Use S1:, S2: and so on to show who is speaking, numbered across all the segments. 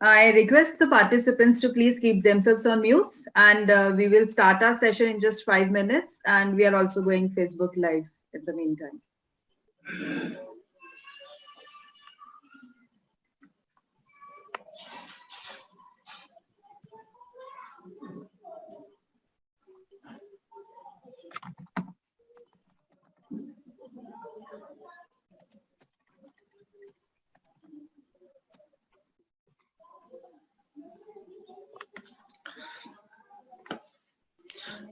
S1: I request the participants to please keep themselves on mute, and we will start our session in just 5 minutes, and we are also going Facebook Live in the meantime.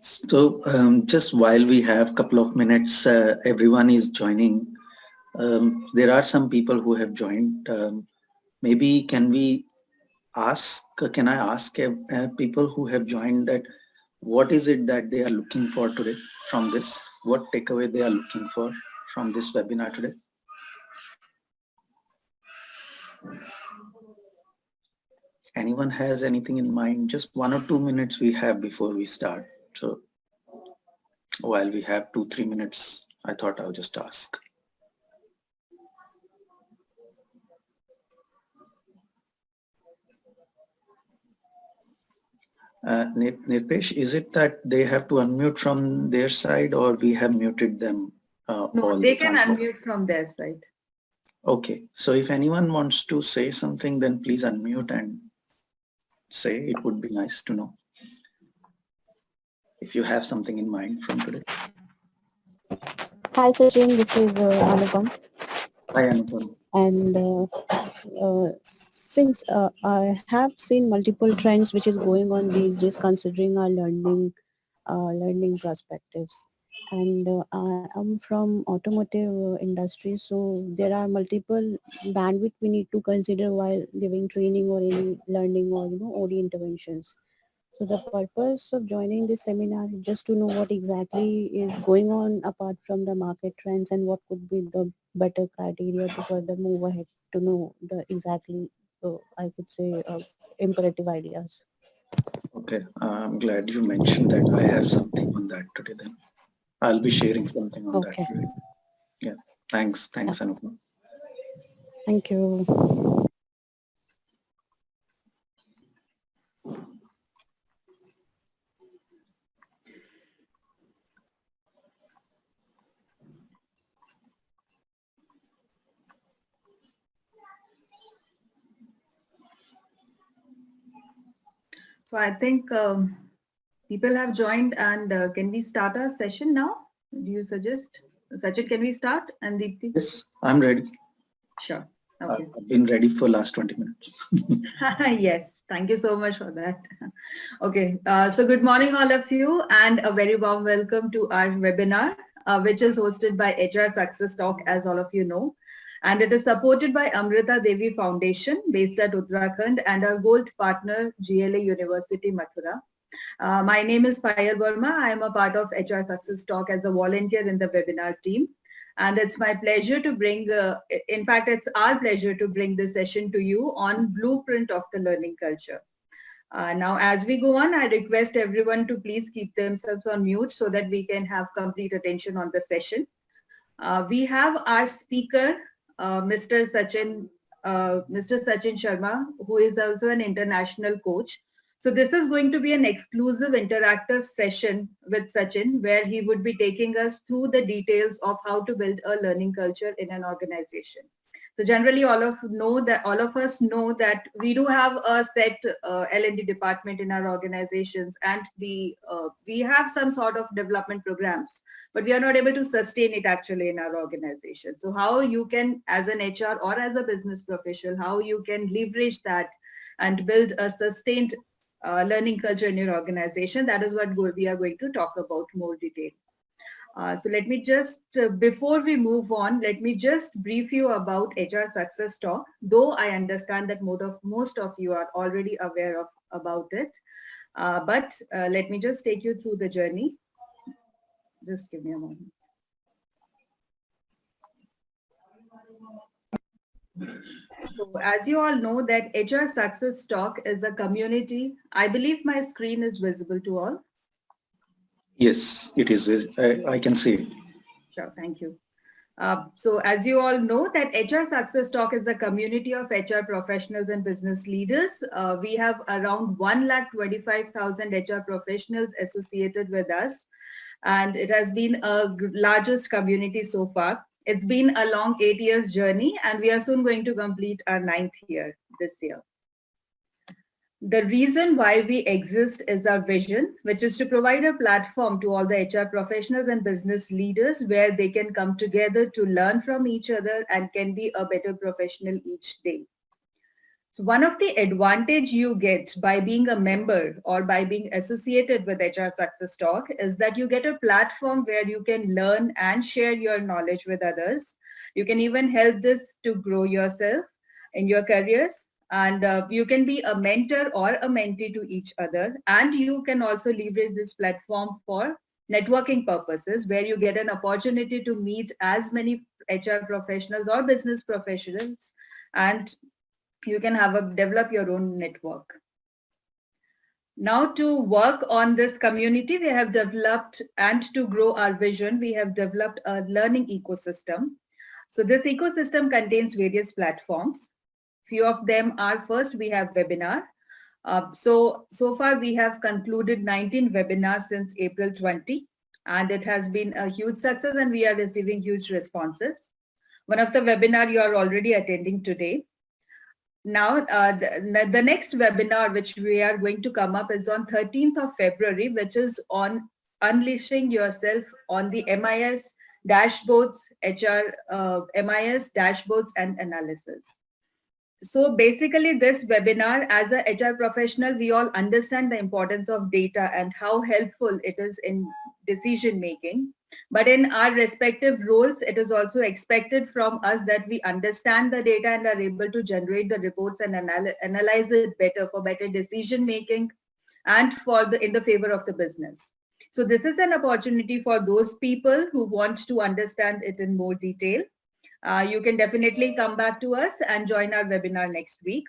S2: So just while we have a couple of minutes, everyone is joining. There are some people who have joined. Maybe can I ask people who have joined that what is it that they are looking for today from this? What takeaway they are looking for from this webinar today? Anyone has anything in mind? Just 1 or 2 minutes we have before we start. So while we have 2-3 minutes, I thought I'll just ask. Nirpesh, is it that they have to unmute from their side or we have muted them?
S1: No, they can unmute from their side.
S2: Okay, so if anyone wants to say something, then please unmute and say. It would be nice to know if you have something in mind from today.
S3: Hi Sachin, this is Anupam.
S2: Hi Anupam.
S3: And since I have seen multiple trends which is going on these days considering our learning perspectives, and I am from automotive industry, so there are multiple bandwidth we need to consider while giving training or any learning or OD interventions. So the purpose of joining this seminar is just to know what exactly is going on apart from the market trends and what could be the better criteria to further move ahead to know the exactly, I could say, imperative ideas.
S2: Okay, I'm glad you mentioned that. I have something on that today then. I'll be sharing something on that
S3: Okay.
S2: today. Yeah, thanks Anupam.
S3: Thank you.
S1: So I think people have joined, and can we start our session now? Do you suggest? Sachin, can we start? And Deepti?
S2: Yes, I'm ready.
S1: Sure. Okay.
S2: I've been ready for last 20 minutes.
S1: Yes, thank you so much for that. Okay, so good morning all of you, and a very warm welcome to our webinar, which is hosted by HR Success Talk, as all of you know. And it is supported by Amrita Devi Foundation based at Uttarakhand and our gold partner GLA University Mathura. My name is Payal Verma. I am a part of HR Success Talk as a volunteer in the webinar team. And it's my pleasure to bring, in fact, it's our pleasure to bring this session to you on Blueprint of the Learning Culture. Now, as we go on, I request everyone to please keep themselves on mute so that we can have complete attention on the session. We have our speaker, Mr. Sachin Sharma, who is also an international coach. So this is going to be an exclusive interactive session with Sachin, where he would be taking us through the details of how to build a learning culture in an organization. So generally, all of us know that we do have a set L&D department in our organizations, and we have some sort of development programs, but we are not able to sustain it actually in our organization. So how you can, as an HR or as a business professional, how you can leverage that and build a sustained learning culture in your organization, that is what we are going to talk about more detail. So let me just, before we move on, let me just brief you about HR Success Talk, though I understand that most of you are already aware of about it. But let me just take you through the journey. Just give me a moment. So as you all know that HR Success Talk is a community. I believe my screen is visible to all.
S2: Yes, it is. I can see it.
S1: Sure, thank you. So as you all know that HR Success Talk is a community of HR professionals and business leaders. We have around 1,25,000 HR professionals associated with us, and it has been a largest community so far. It's been a long 8 years journey, and we are soon going to complete our 9th year this year. The reason why we exist is our vision, which is to provide a platform to all the HR professionals and business leaders where they can come together to learn from each other and can be a better professional each day. So one of the advantage you get by being a member or by being associated with HR Success Talk is that you get a platform where you can learn and share your knowledge with others. You can even help this to grow yourself in your careers. And you can be a mentor or a mentee to each other. And you can also leverage this platform for networking purposes, where you get an opportunity to meet as many HR professionals or business professionals, and you can develop your own network. Now, to work on this community, we have developed, and to grow our vision, we have developed a learning ecosystem. So this ecosystem contains various platforms. Few of them are, first, we have webinar. So far we have concluded 19 webinars since April 20, and it has been a huge success and we are receiving huge responses. One of the webinar you are already attending today. Now, the next webinar which we are going to come up is on 13th of February, which is on unleashing yourself on the MIS dashboards, MIS dashboards and analysis. So basically this webinar, as a HR professional, we all understand the importance of data and how helpful it is in decision making. But in our respective roles, it is also expected from us that we understand the data and are able to generate the reports and analyze it better for better decision making and in the favor of the business. So this is an opportunity for those people who want to understand it in more detail. You can definitely come back to us and join our webinar next week.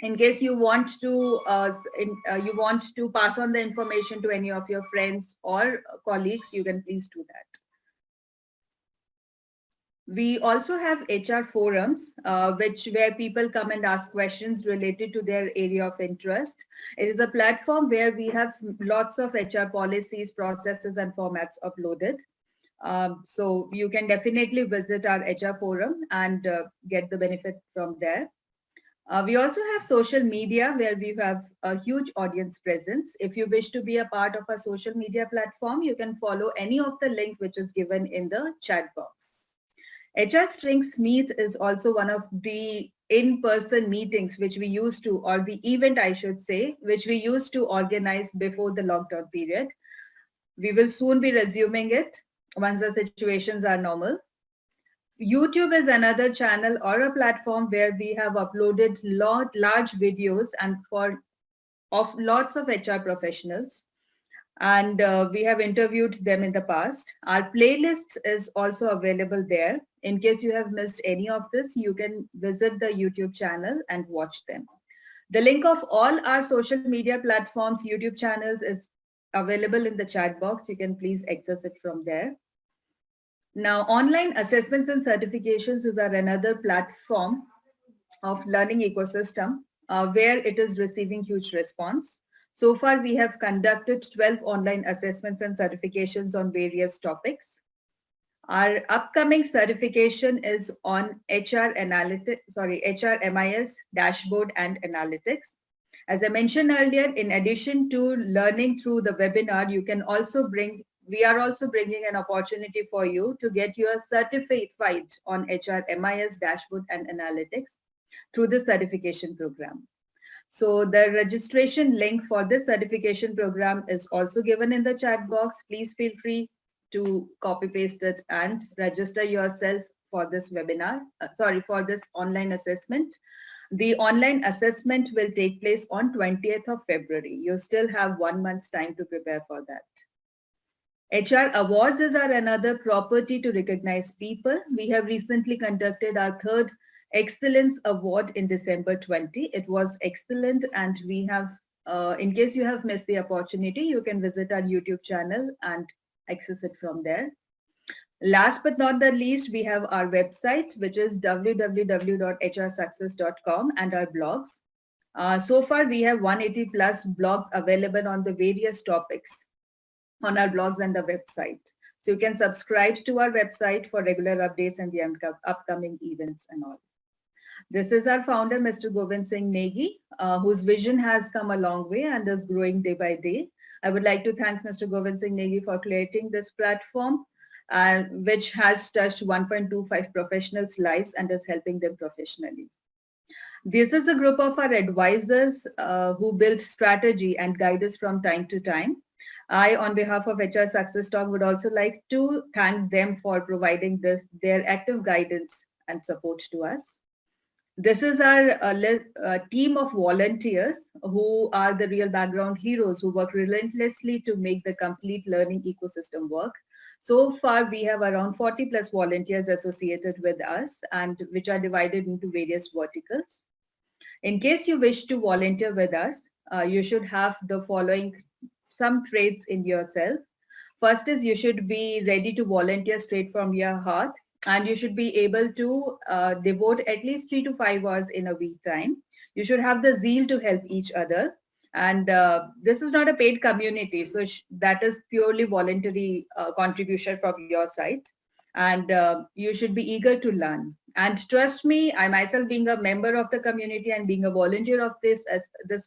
S1: In case you want to pass on the information to any of your friends or colleagues, you can please do that. We also have HR forums, where people come and ask questions related to their area of interest. It is a platform where we have lots of HR policies, processes, and formats uploaded. So you can definitely visit our HR forum and get the benefit from there. We also have social media where we have a huge audience presence. If you wish to be a part of a social media platform, you can follow any of the link which is given in the chat box. HR Strings Meet is also one of the in-person meetings which we used to, or the event I should say, which we used to organize before the lockdown period. We will soon be resuming it once the situations are normal. YouTube is another channel or a platform where we have uploaded large videos and of lots of HR professionals, and we have interviewed them in the past. Our playlist is also available there. In case you have missed any of this, you can visit the YouTube channel and watch them. The link of all our social media platforms, YouTube channels, is available in the chat box. You can please access it from there. Now, online assessments and certifications is another platform of learning ecosystem where it is receiving huge response. So far, we have conducted 12 online assessments and certifications on various topics. Our upcoming certification is on HR MIS dashboard and analytics. As I mentioned earlier, in addition to learning through the webinar, we are also bringing an opportunity for you to get your certified on HR MIS dashboard and analytics through the certification program. So the registration link for this certification program is also given in the chat box. Please feel free to copy paste it and register yourself for this webinar, for this online assessment. The online assessment will take place on 20th of February. You still have 1 month's time to prepare for that. HR Awards is another property to recognize people. We have recently conducted our 3rd Excellence Award in December 20. It was excellent, and we have, in case you have missed the opportunity, you can visit our YouTube channel and access it from there. Last but not the least, we have our website, which is www.hrsuccess.com, and our blogs. So far, we have 180 plus blogs available on the various topics on our blogs and the website. So you can subscribe to our website for regular updates and the upcoming events and all. This is our founder, Mr. Govind Singh Negi, whose vision has come a long way and is growing day by day. I would like to thank Mr. Govind Singh Negi for creating this platform, which has touched 1.25 professionals' lives and is helping them professionally. This is a group of our advisors who build strategy and guide us from time to time. I, on behalf of HR Success Talk, would also like to thank them for providing their active guidance and support to us. This is our team of volunteers who are the real background heroes who work relentlessly to make the complete learning ecosystem work. So far, we have around 40 plus volunteers associated with us, and which are divided into various verticals. In case you wish to volunteer with us, you should have the following some traits in yourself. First is you should be ready to volunteer straight from your heart, and you should be able to devote at least 3 to 5 hours in a week time. You should have the zeal to help each other. And this is not a paid community, so that is purely voluntary contribution from your side. And you should be eager to learn. And trust me, I myself being a member of the community and being a volunteer of this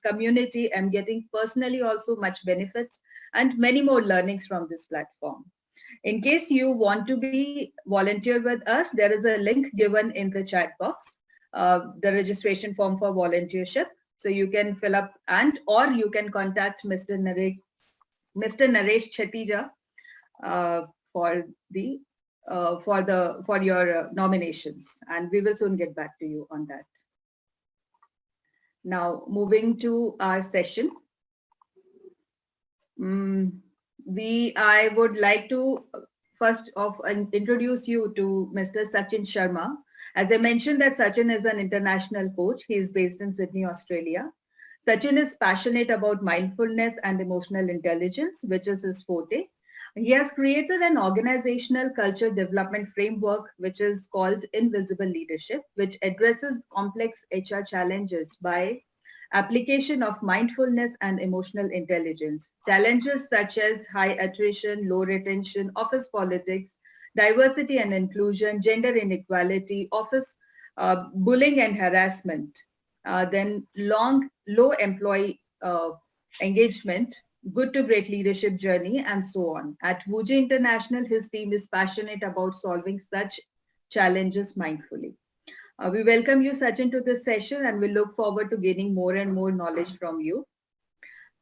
S1: community, I'm getting personally also much benefits and many more learnings from this platform. In case you want to be volunteer with us, there is a link given in the chat box, the registration form for volunteership. So you can fill up or you can contact Mr. Naresh Chetija for your nominations, and we will soon get back to you on that. Now, moving to our session. I would like to first off introduce you to Mr. Sachin Sharma. As I mentioned that Sachin is an international coach. He is based in Sydney, Australia. Sachin is passionate about mindfulness and emotional intelligence, which is his forte. He has created an organizational culture development framework, which is called Invisible Leadership, which addresses complex HR challenges by application of mindfulness and emotional intelligence. Challenges such as high attrition, low retention, office politics, diversity and inclusion, gender inequality, office bullying and harassment, then low employee engagement, good to great leadership journey, and so on. At Wuji International, his team is passionate about solving such challenges mindfully. We welcome you, Sachin, to this session, and we look forward to gaining more and more knowledge from you.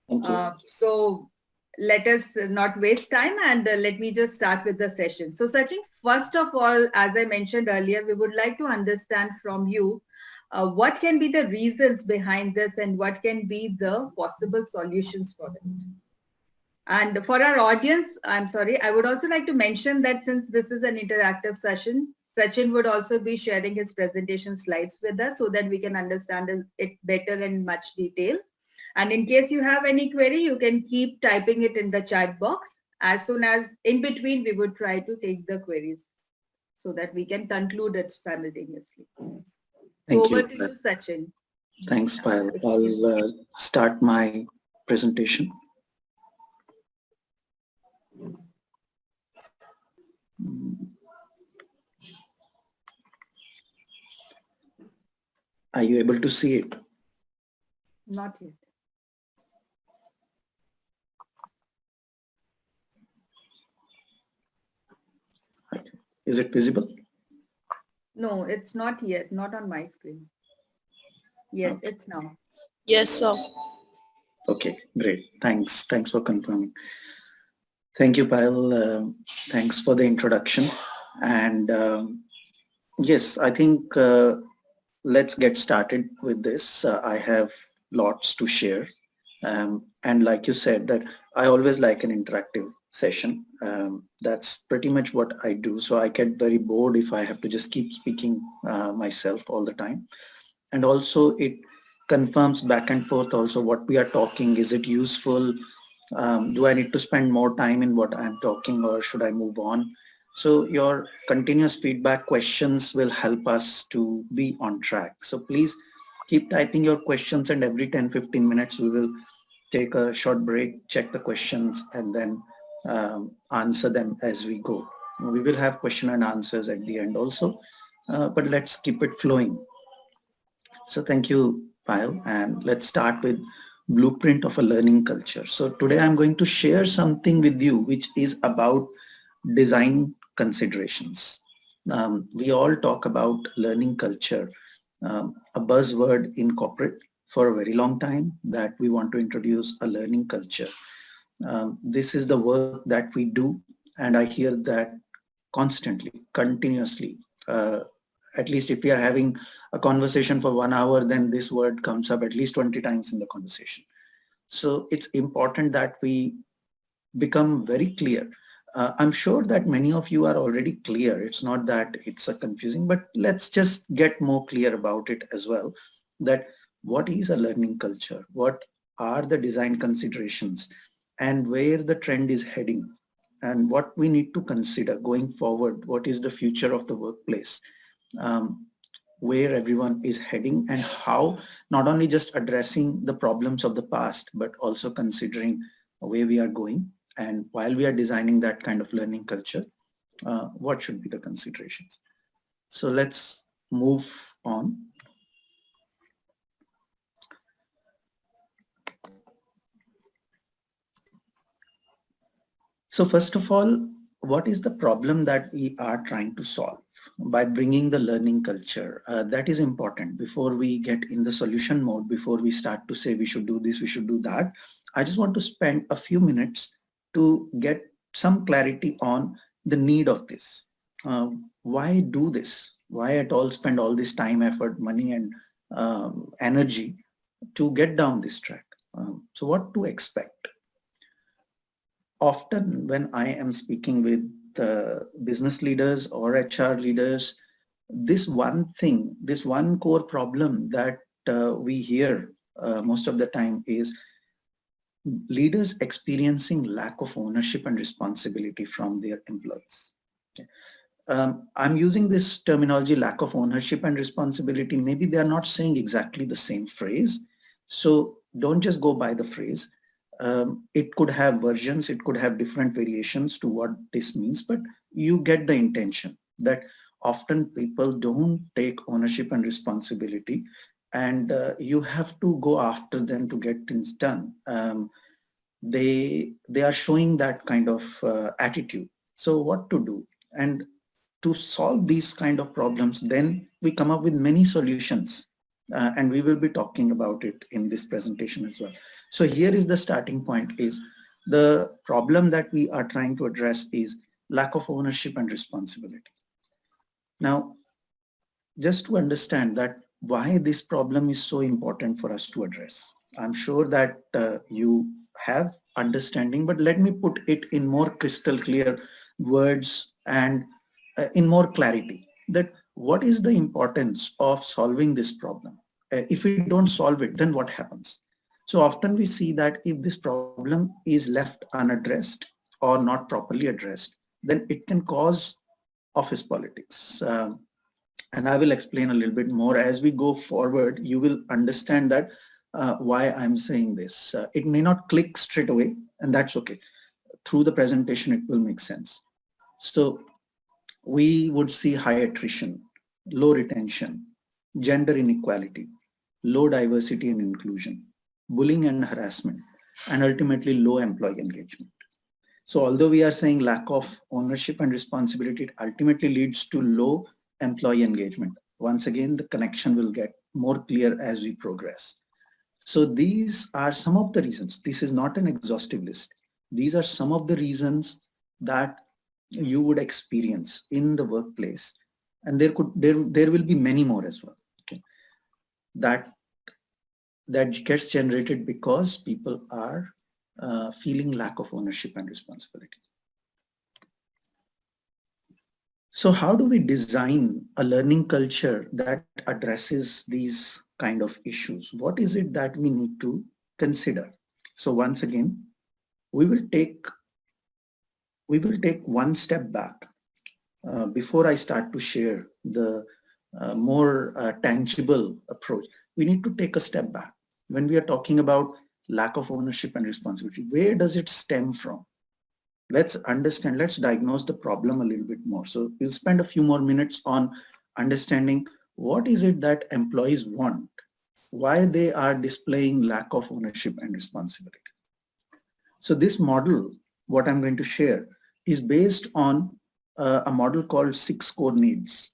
S2: Thank you.
S1: So let us not waste time, and let me just start with the session. So Sachin, first of all, as I mentioned earlier, we would like to understand from you what can be the reasons behind this and what can be the possible solutions for it. And for our audience, I would also like to mention that since this is an interactive session, Sachin would also be sharing his presentation slides with us so that we can understand it better in much detail. And in case you have any query, you can keep typing it in the chat box. As soon as in between, we would try to take the queries so that we can conclude it simultaneously.
S2: Thank
S1: Over
S2: you.
S1: to you, Sachin.
S2: Thanks, Payal. I'll start my presentation. Are you able to see it?
S1: Not yet.
S2: Is it visible?
S1: No, it's not yet. Not on my screen. Yes,
S2: Okay.
S1: it's now.
S4: Yes, sir.
S2: Okay, great. Thanks for confirming. Thank you, Payal. Thanks for the introduction. And yes, I think let's get started with this. I have lots to share. And like you said, that I always like an interactive session. That's pretty much what I do. So I get very bored if I have to just keep speaking myself all the time. And also it confirms back and forth also what we are talking. Is it useful? Do I need to spend more time in what I'm talking, or should I move on? So your continuous feedback questions will help us to be on track. So please keep typing your questions, and every 10-15 minutes we will take a short break, check the questions, and then answer them as we go. We will have question and answers at the end also, but let's keep it flowing. So thank you, Payal, and let's start with blueprint of a learning culture. So today I'm going to share something with you which is about design considerations. We all talk about learning culture, a buzzword in corporate for a very long time, that we want to introduce a learning culture. This is the work that we do, and I hear that constantly, continuously. At least if we are having a conversation for 1 hour, then this word comes up at least 20 times in the conversation. So it's important that we become very clear. I'm sure that many of you are already clear. It's not that it's a confusing, but let's just get more clear about it as well. That what is a learning culture? What are the design considerations, and where the trend is heading, and what we need to consider going forward? What is the future of the workplace? Um, where everyone is heading, and how not only just addressing the problems of the past, but also considering where we are going. And while we are designing that kind of learning culture, what should be the considerations? So let's move on. So first of all, what is the problem that we are trying to solve by bringing the learning culture? That is important. Before we get in the solution mode, before we start to say we should do this, we should do that, I just want to spend a few minutes to get some clarity on the need of this. Why do this? Why at all spend all this time, effort, money, and energy to get down this track? So what to expect? Often when I am speaking with business leaders or HR leaders, this one thing, this one core problem that we hear most of the time is leaders experiencing lack of ownership and responsibility from their employees. I'm using this terminology, lack of ownership and responsibility. Maybe they are not saying exactly the same phrase. So don't just go by the phrase. It could have versions, it could have different variations to what this means, but you get the intention that often people don't take ownership and responsibility, and you have to go after them to get things done. They are showing that kind of attitude. So what to do? And to solve these kind of problems, then we come up with many solutions, and we will be talking about it in this presentation as well. So here is the starting point: is the problem that we are trying to address is lack of ownership and responsibility. Now, just to understand that why this problem is so important for us to address, I'm sure that you have understanding, but let me put it in more crystal clear words and in more clarity, that what is the importance of solving this problem? If we don't solve it, then what happens? So often we see that if this problem is left unaddressed or not properly addressed, then it can cause office politics. And I will explain a little bit more as we go forward. You will understand that why I'm saying this. It may not click straight away, and that's okay. Through the presentation, it will make sense. So we would see high attrition, low retention, gender inequality, low diversity and inclusion, bullying and harassment, and ultimately low employee engagement. So although we are saying lack of ownership and responsibility, it ultimately leads to low employee engagement. Once again, the connection will get more clear as we progress. So these are some of the reasons. This is not an exhaustive list. These are some of the reasons that you would experience in the workplace, and there will be many more as well. Okay. That gets generated because people are feeling lack of ownership and responsibility. So how do we design a learning culture that addresses these kind of issues? What is it that we need to consider? So once again, we will take one step back before I start to share the more tangible approach, we need to take a step back. When we are talking about lack of ownership and responsibility, where does it stem from? Let's understand, let's diagnose the problem a little bit more. So we'll spend a few more minutes on understanding what is it that employees want, why they are displaying lack of ownership and responsibility. So this model, what I'm going to share, is based on a model called 6 core needs.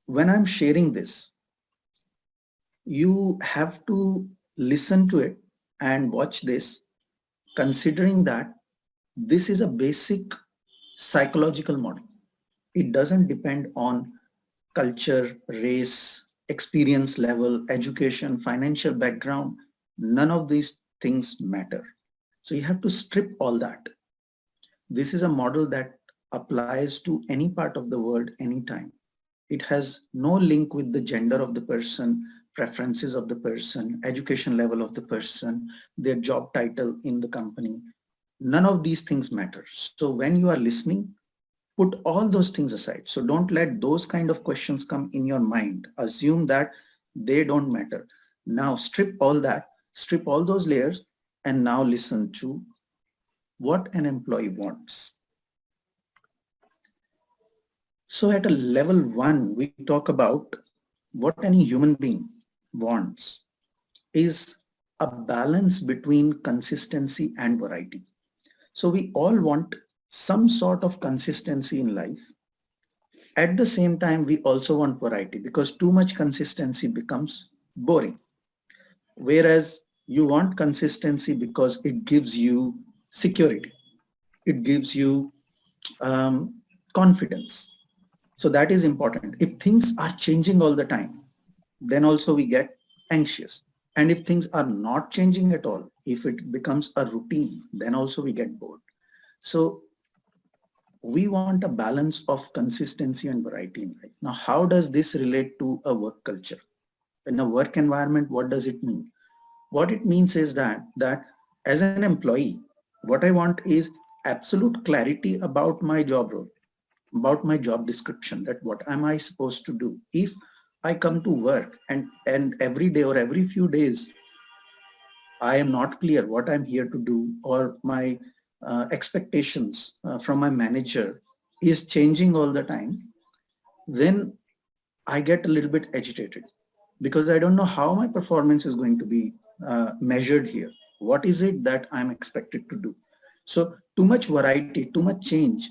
S2: When I'm sharing this, you have to listen to it and watch this, considering that this is a basic psychological model. It doesn't depend on culture, race, experience level, education, financial background. None of these things matter. So you have to strip all that. This is a model that applies to any part of the world, anytime. It has no link with the gender of the person, preferences of the person, education level of the person, their job title in the company. None of these things matter. So when you are listening, put all those things aside. So don't let those kind of questions come in your mind. Assume that they don't matter. Now strip all that, strip all those layers, and now listen to what an employee wants. So at a level 1, we talk about what any human being wants is a balance between consistency and variety. So we all want some sort of consistency in life. At the same time, we also want variety, because too much consistency becomes boring. Whereas you want consistency because it gives you security. It gives you confidence. So that is important. If things are changing all the time, then also we get anxious. And if things are not changing at all, if it becomes a routine, then also we get bored. So we want a balance of consistency and variety in life. Now, how does this relate to a work culture? In a work environment, what does it mean? What it means is that as an employee, what I want is absolute clarity about my job role, about my job description, that what am I supposed to do. If I come to work and every day or every few days, I am not clear what I'm here to do, or my expectations from my manager is changing all the time, then I get a little bit agitated, because I don't know how my performance is going to be measured here. What is it that I'm expected to do? So too much variety, too much change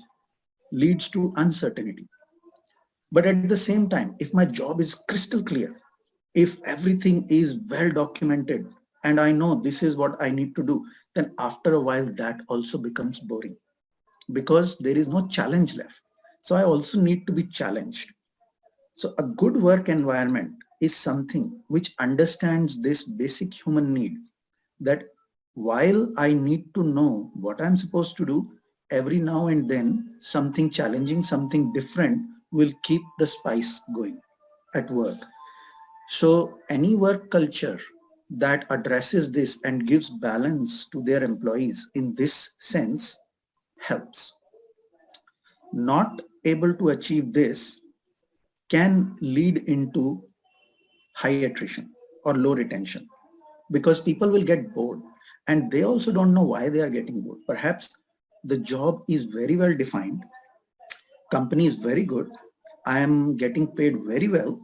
S2: leads to uncertainty. But at the same time, if my job is crystal clear, if everything is well documented and I know this is what I need to do, then after a while that also becomes boring, because there is no challenge left. So I also need to be challenged. So a good work environment is something which understands this basic human need, that while I need to know what I'm supposed to do, every now and then something challenging, something different will keep the spice going at work. So any work culture that addresses this and gives balance to their employees in this sense helps. Not able to achieve this can lead into high attrition or low retention, because people will get bored and they also don't know why they are getting bored. Perhaps the job is very well defined, company is very good, I am getting paid very well,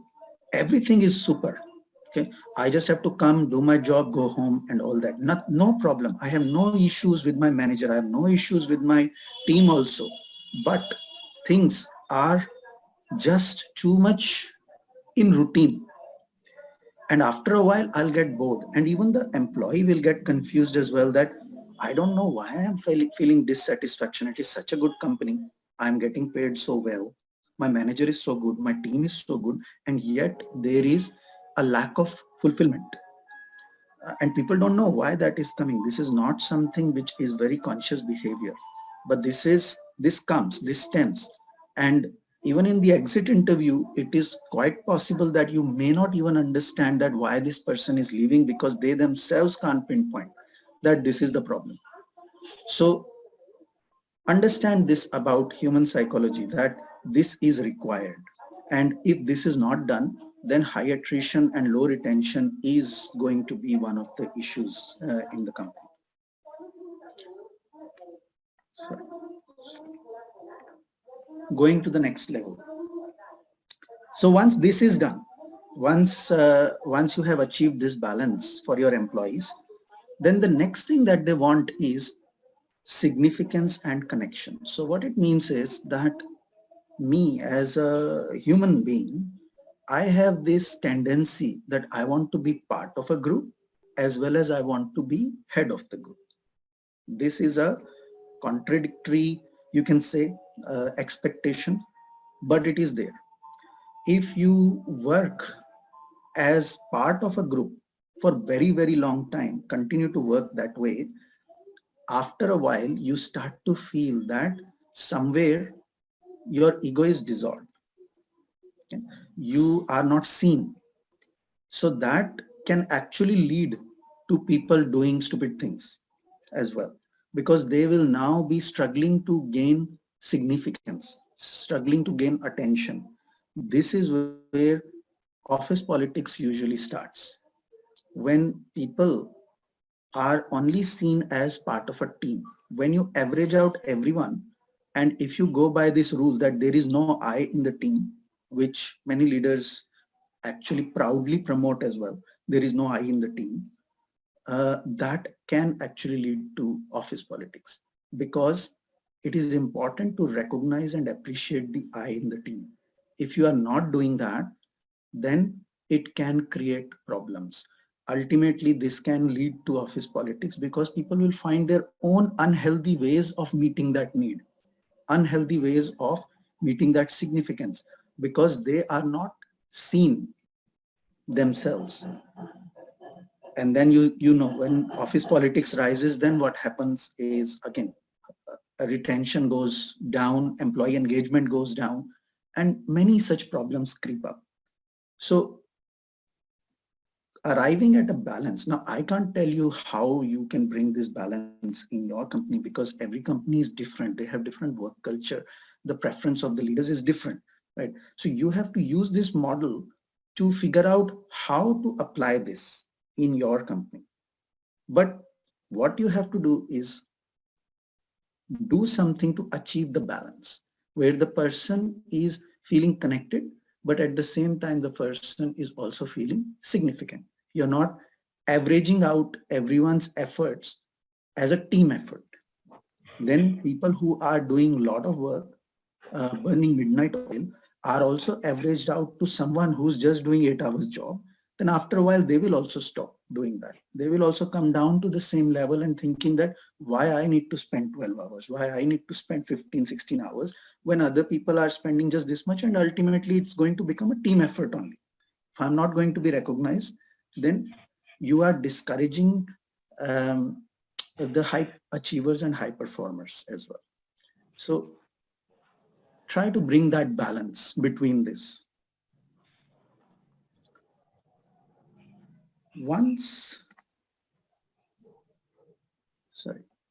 S2: everything is super. Okay, I just have to come, do my job, go home and all that. No problem. I have no issues with my manager. I have no issues with my team also. But things are just too much in routine. And after a while, I'll get bored. And even the employee will get confused as well, that I don't know why I'm feeling dissatisfaction. It is such a good company. I'm getting paid so well. My manager is so good. My team is so good. And yet there is a lack of fulfillment. And people don't know why that is coming. This is not something which is very conscious behavior, but this stems. And even in the exit interview, it is quite possible that you may not even understand that why this person is leaving, because they themselves can't pinpoint that this is the problem. So Understand this about human psychology, that this is required. And if this is not done, then high attrition and low retention is going to be one of the issues in the company. Sorry. Going to the next level. So once this is done, once you have achieved this balance for your employees, then the next thing that they want is significance and connection. So what it means is that me as a human being, I have this tendency that I want to be part of a group as well as I want to be head of the group. This is a contradictory, you can say, expectation, but it is there. If you work as part of a group for very, very long time, continue to work that way, after a while, you start to feel that somewhere your ego is dissolved. Okay? You are not seen. So that can actually lead to people doing stupid things as well, because they will now be struggling to gain significance, struggling to gain attention. This is where office politics usually starts. When people are only seen as part of a team, when you average out everyone, and if you go by this rule that there is no I in the team, which many leaders actually proudly promote as well, there is no I in the team, that can actually lead to office politics, because it is important to recognize and appreciate the I in the team. If you are not doing that, then it can create problems. Ultimately, this can lead to office politics because people will find their own unhealthy ways of meeting that need, unhealthy ways of meeting that significance, because they are not seen themselves. And then you know, when office politics rises, then what happens is, again, retention goes down, employee engagement goes down, and many such problems creep up. So arriving at a balance. Now, I can't tell you how you can bring this balance in your company, because every company is different. They have different work culture. The preference of the leaders is different, right? So you have to use this model to figure out how to apply this in your company. But what you have to do is do something to achieve the balance, where the person is feeling connected, but at the same time, the person is also feeling significant. You're not averaging out everyone's efforts as a team effort. Then people who are doing a lot of work, burning midnight oil, are also averaged out to someone who's just doing 8 hours job. Then after a while, they will also stop doing that. They will also come down to the same level and thinking that why I need to spend 12 hours, why I need to spend 15, 16 hours when other people are spending just this much, and ultimately it's going to become a team effort only. If I'm not going to be recognized, then you are discouraging the high achievers and high performers as well. So try to bring that balance between this.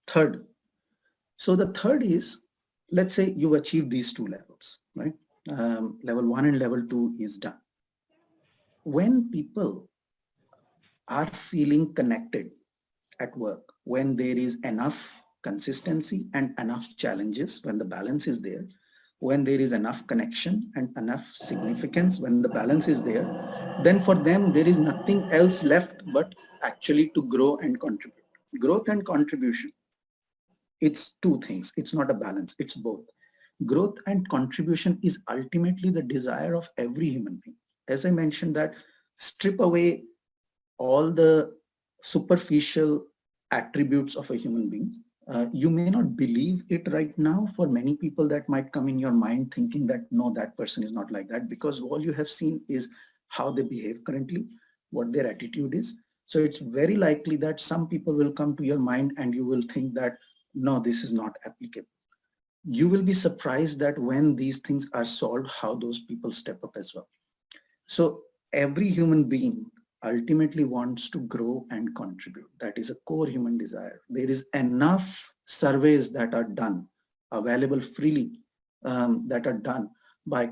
S2: Third. So the third is, let's say you achieve these two levels, right? Level 1 and level 2 is done. When people are feeling connected at work, when there is enough consistency and enough challenges, when the balance is there, when there is enough connection and enough significance, when the balance is there, then for them, there is nothing else left but actually to grow and contribute. Growth and contribution, it's two things. It's not a balance, it's both. Growth and contribution is ultimately the desire of every human being. As I mentioned, that strip away all the superficial attributes of a human being. You may not believe it right now. For many people, that might come in your mind thinking that, no, that person is not like that, because all you have seen is how they behave currently, what their attitude is. So it's very likely that some people will come to your mind and you will think that, no, this is not applicable. You will be surprised that when these things are solved, how those people step up as well. So every human being ultimately wants to grow and contribute. That is a core human desire. There is enough surveys that are done available freely that are done by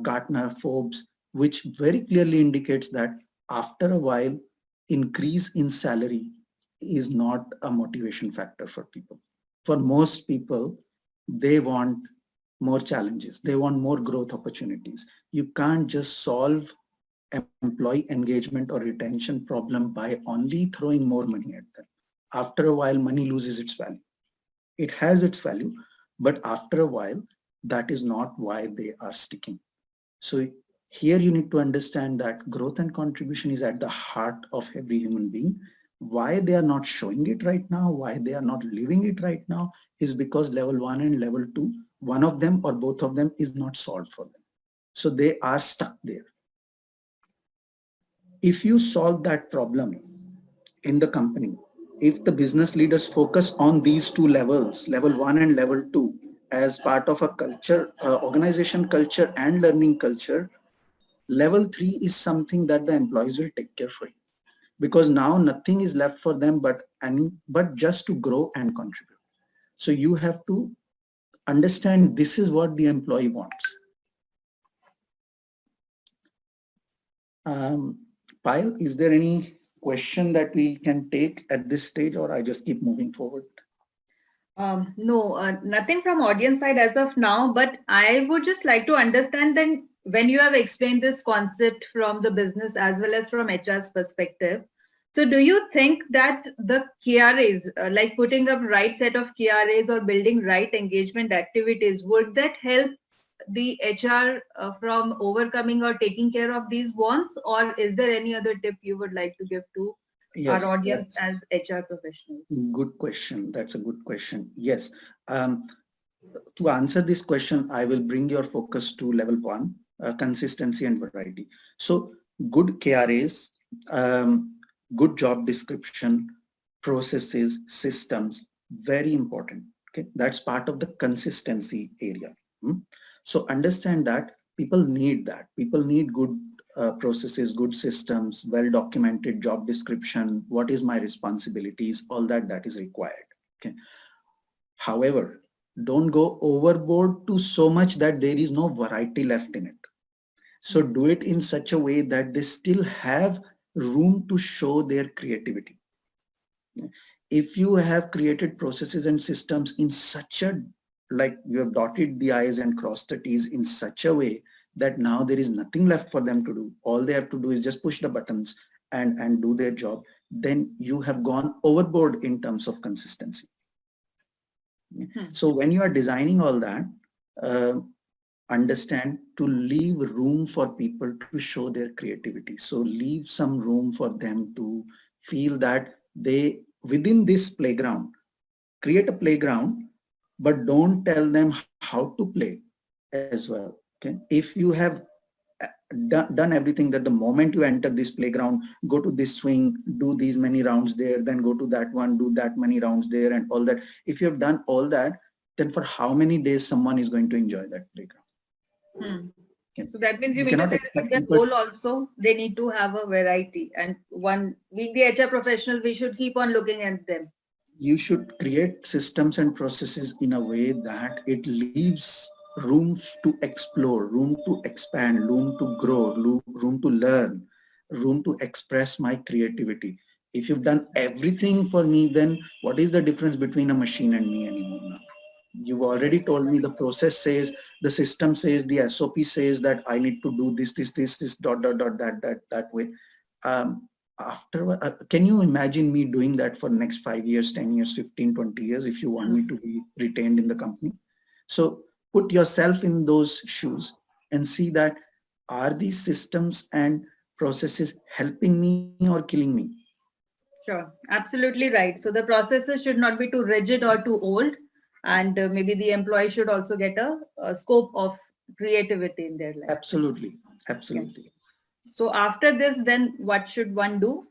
S2: Gartner, Forbes, which very clearly indicates that after a while, increase in salary is not a motivation factor for people. For most people, they want more challenges. They want more growth opportunities. You can't just solve employee engagement or retention problem by only throwing more money at them. After a while, money loses its value. It has its value, but after a while, that is not why they are sticking. So here you need to understand that growth and contribution is at the heart of every human being. Why they are not showing it right now, why they are not living it right now, is because level 1 and level 2, one of them or both of them is not solved for them. So they are stuck there. If you solve that problem in the company, if the business leaders focus on these two levels, level 1 and level 2, as part of a culture, organization culture and learning culture, level 3 is something that the employees will take care for you, because now nothing is left for them but just to grow and contribute. So you have to understand this is what the employee wants. Payal, is there any question that we can take at this stage, or I just keep moving forward?
S1: No, nothing from audience side as of now, but I would just like to understand then when you have explained this concept from the business as well as from HR's perspective. So do you think that the KRAs, like putting up right set of KRAs or building right engagement activities, would that help the HR from overcoming or taking care of these wants, or is there any other tip you would like to give to
S2: Yes,
S1: our audience as HR professionals?
S2: good question. That's a good question. Yes. To answer this question, I will bring your focus to level 1, consistency and variety. So good KRAs, good job description, processes, systems, very important. Okay, that's part of the consistency area. So understand that people need that. People need good processes, good systems, well-documented job description, what is my responsibilities, all that is required. Okay. However, don't go overboard to so much that there is no variety left in it. So do it in such a way that they still have room to show their creativity. If you have created processes and systems in such a, like you have dotted the I's and crossed the T's in such a way that now there is nothing left for them to do. All they have to do is just push the buttons and do their job. Then you have gone overboard in terms of consistency. So when you are designing all that, understand to leave room for people to show their creativity. So leave some room for them to feel that they, within this playground, create a playground, but don't tell them how to play as well. Okay. If you have done everything that the moment you enter this playground, go to this swing, do these many rounds there, then go to that one, do that many rounds there and all that. If you have done all that, then for how many days someone is going to enjoy that playground? Okay.
S1: So that means you mean to say that their goal also, they need to have a variety, and one, being the HR professional, we should keep on looking at them.
S2: You should create systems and processes in a way that it leaves room to explore, room to expand, room to grow, room to learn, room to express my creativity. If you've done everything for me, then what is the difference between a machine and me anymore now? You've already told me the process says, the system says, the SOP says that I need to do this, dot, that way. Can you imagine me doing that for next 5 years, 10 years, 15, 20 years, if you want me to be retained in the company? So put yourself in those shoes and see that, are these systems and processes helping me or killing me?
S1: Sure, absolutely right. So the processes should not be too rigid or too old, and maybe the employee should also get a scope of creativity in their life.
S2: Absolutely, absolutely.
S1: Okay. So after this, then what should one do?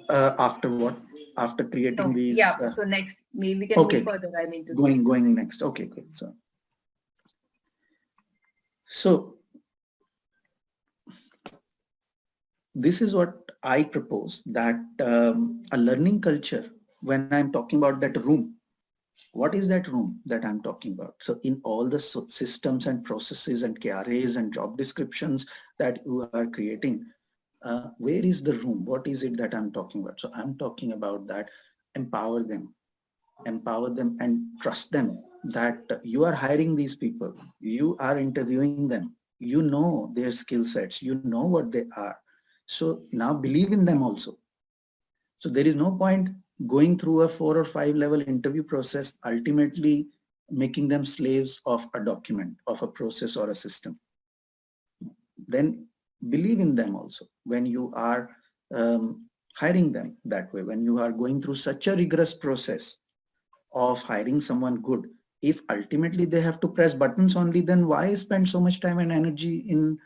S2: After what? After creating these?
S1: Yeah, so next, maybe we can move further. I mean,
S2: going next. Okay, good. So this is what I propose, that a learning culture, when I'm talking about that room, What is that room that I'm talking about? So in all the systems and processes and KRAs and job descriptions that you are creating, where is the room? What is it that I'm talking about? So I'm talking about that empower them and trust them that you are hiring these people, you are interviewing them, you know their skill sets, you know what they are. So now believe in them also. So there is no point going through a 4 or 5 level interview process, ultimately making them slaves of a document, of a process or a system. Then believe in them also when you are hiring them that way, when you are going through such a rigorous process of hiring someone good. If ultimately they have to press buttons only, then why spend so much time and energy in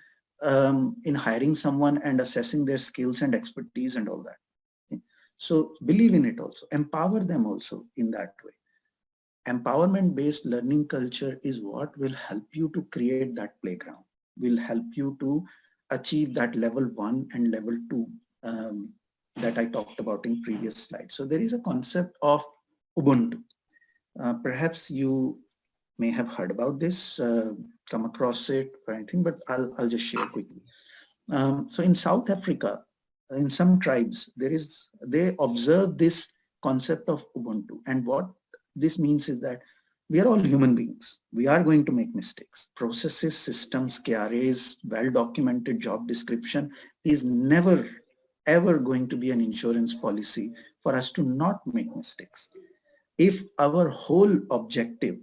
S2: hiring someone and assessing their skills and expertise and all that? So believe in it also, empower them also in that way. Empowerment based learning culture is what will help you to create that playground, will help you to achieve that level 1 and level 2 that I talked about in previous slides. So there is a concept of Ubuntu. Perhaps you may have heard about this, come across it or anything, but I'll just share quickly. So in South Africa, in some tribes, they observe this concept of Ubuntu. And what this means is that we are all human beings. We are going to make mistakes. Processes, systems, KRAs, well-documented job description is never, ever going to be an insurance policy for us to not make mistakes. If our whole objective,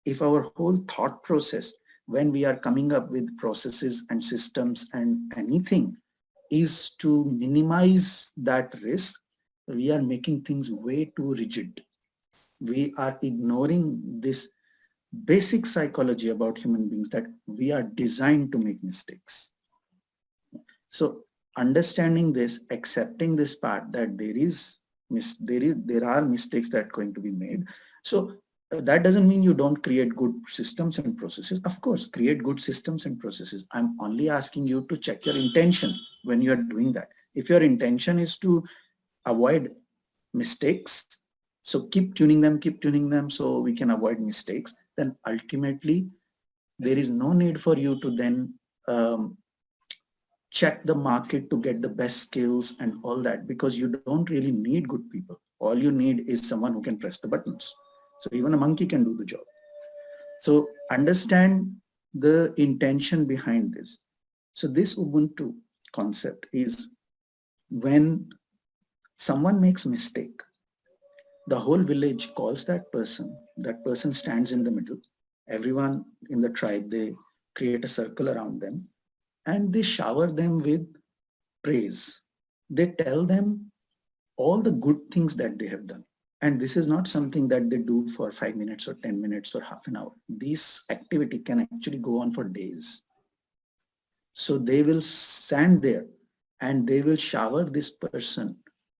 S2: if our whole thought process when we are coming up with processes and systems and anything is to minimize that risk, we are making things way too rigid. We are ignoring this basic psychology about human beings, that we are designed to make mistakes. So understanding this, accepting this part that there are mistakes that are going to be made. So that doesn't mean you don't create good systems and processes. Of course, create good systems and processes. I'm only asking you to check your intention when you are doing that. If your intention is to avoid mistakes, so keep tuning them so we can avoid mistakes, then ultimately there is no need for you to then check the market to get the best skills and all that, because you don't really need good people. All you need is someone who can press the buttons. So even a monkey can do the job. So understand the intention behind this. So this Ubuntu concept is when someone makes mistake, the whole village calls that person stands in the middle. Everyone in the tribe, they create a circle around them and they shower them with praise. They tell them all the good things that they have done. And this is not something that they do for 5 minutes or 10 minutes or half an hour. This activity can actually go on for days. So they will stand there and they will shower this person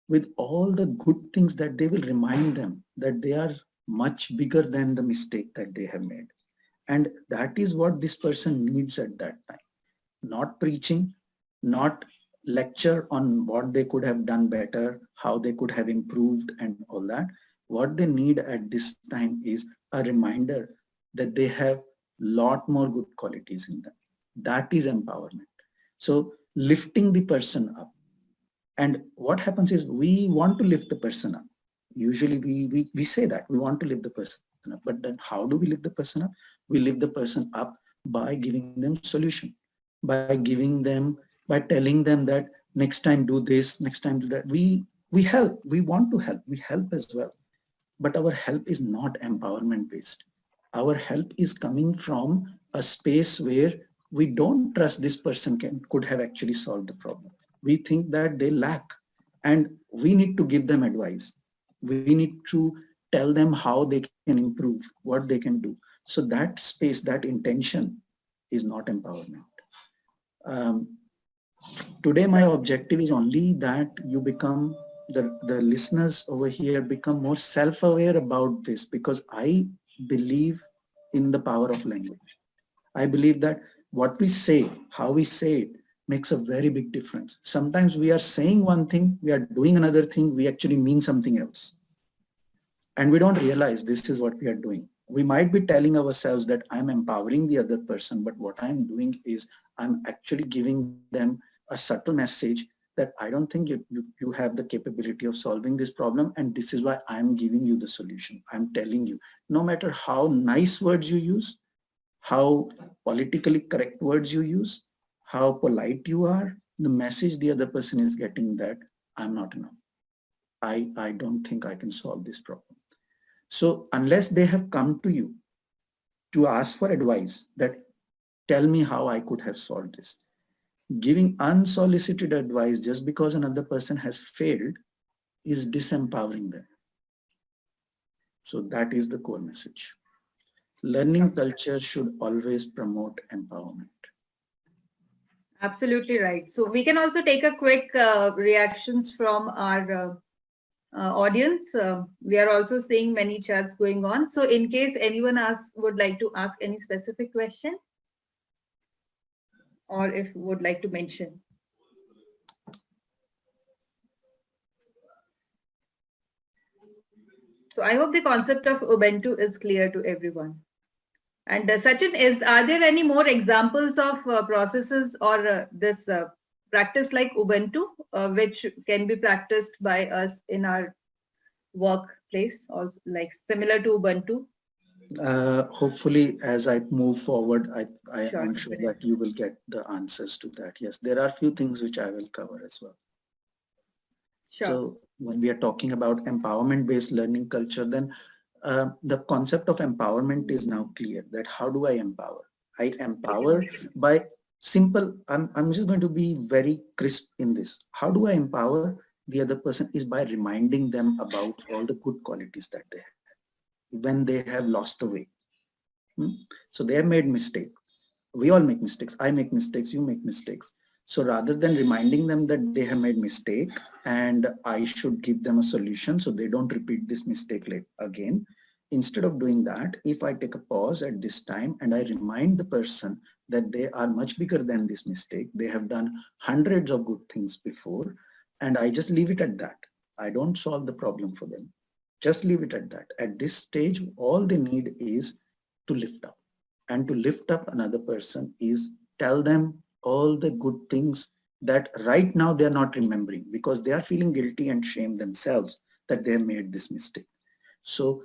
S2: with all the good things that they will remind them that they are much bigger than the mistake that they have made. And that is what this person needs at that time. Not preaching, not lecture on what they could have done better, how they could have improved and all that. What they need at this time is a reminder that they have lot more good qualities in them. That is empowerment. So lifting the person up. And what happens is we want to lift the person up. Usually we say that we want to lift the person up, but then how do we lift the person up? We lift the person up by giving them solution, by telling them that next time do this, next time do that. We help, we want to help, we help as well. But our help is not empowerment based. Our help is coming from a space where we don't trust this person could have actually solved the problem. We think that they lack and we need to give them advice. We need to tell them how they can improve, what they can do. So that space, that intention is not empowerment. Today, my objective is only that you become, the listeners over here become more self-aware about this, because I believe in the power of language. I believe that what we say, how we say it, makes a very big difference. Sometimes we are saying one thing, we are doing another thing, we actually mean something else. And we don't realize this is what we are doing. We might be telling ourselves that I'm empowering the other person, but what I'm doing is I'm actually giving them a subtle message that I don't think you have the capability of solving this problem, and this is why I'm giving you the solution. I'm telling you, no matter how nice words you use, how politically correct words you use, how polite you are, the message the other person is getting that I'm not enough. I don't think I can solve this problem. So unless they have come to you to ask for advice that tell me how I could have solved this, giving unsolicited advice just because another person has failed is disempowering them. So that is the core message. Learning culture should always promote empowerment.
S1: Absolutely right. So we can also take a quick reactions from our audience. We are also seeing many chats going on. So in case anyone would like to ask any specific question, or if would like to mention. So I hope the concept of Ubuntu is clear to everyone. And Sachin, are there any more examples of processes or this practice like Ubuntu, which can be practiced by us in our workplace, or like similar to Ubuntu?
S2: Hopefully, as I move forward,
S1: Sure,
S2: I'm sure
S1: definitely.
S2: that you will get the answers to that. Yes, there are a few things which I will cover as well.
S1: Sure.
S2: So when we are talking about empowerment-based learning culture, then the concept of empowerment is now clear, that how do I empower? I empower by simple, I'm just going to be very crisp in this. How do I empower the other person is by reminding them about all the good qualities that they have when they have lost the way. So they have made mistake. We all make mistakes. I make mistakes, you make mistakes. So rather than reminding them that they have made mistake and I should give them a solution so they don't repeat this mistake again, instead of doing that, if I take a pause at this time and I remind the person that they are much bigger than this mistake, they have done hundreds of good things before, and I just leave it at that. I don't solve the problem for them. Just leave it at that. At this stage, all they need is to lift up. And to lift up another person is tell them all the good things that right now they're not remembering because they are feeling guilty and shame themselves that they have made this mistake. So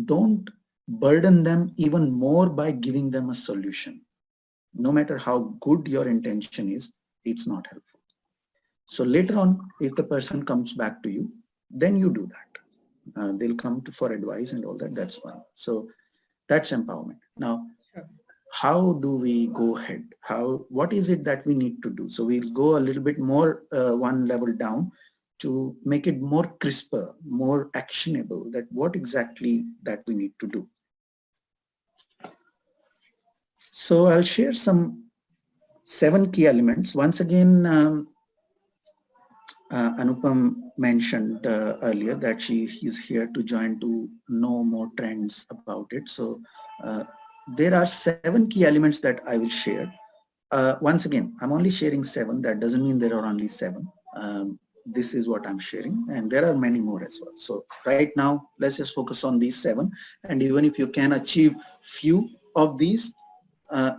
S2: don't burden them even more by giving them a solution. No matter how good your intention is, it's not helpful. So later on, if the person comes back to you, then you do that. They'll come for advice and all that, that's fine. So that's empowerment. Now, how do we go ahead? What is it that we need to do? So we'll go a little bit more one level down to make it more crisper, more actionable, that what exactly that we need to do. So I'll share some 7 key elements. Once again, Anupam mentioned earlier that she is here to join to know more trends about it. So there are 7 key elements that I will share. Once again, I'm only sharing 7. That doesn't mean there are only 7. This is what I'm sharing, and there are many more as well. So right now, let's just focus on these 7. And even if you can achieve few of these,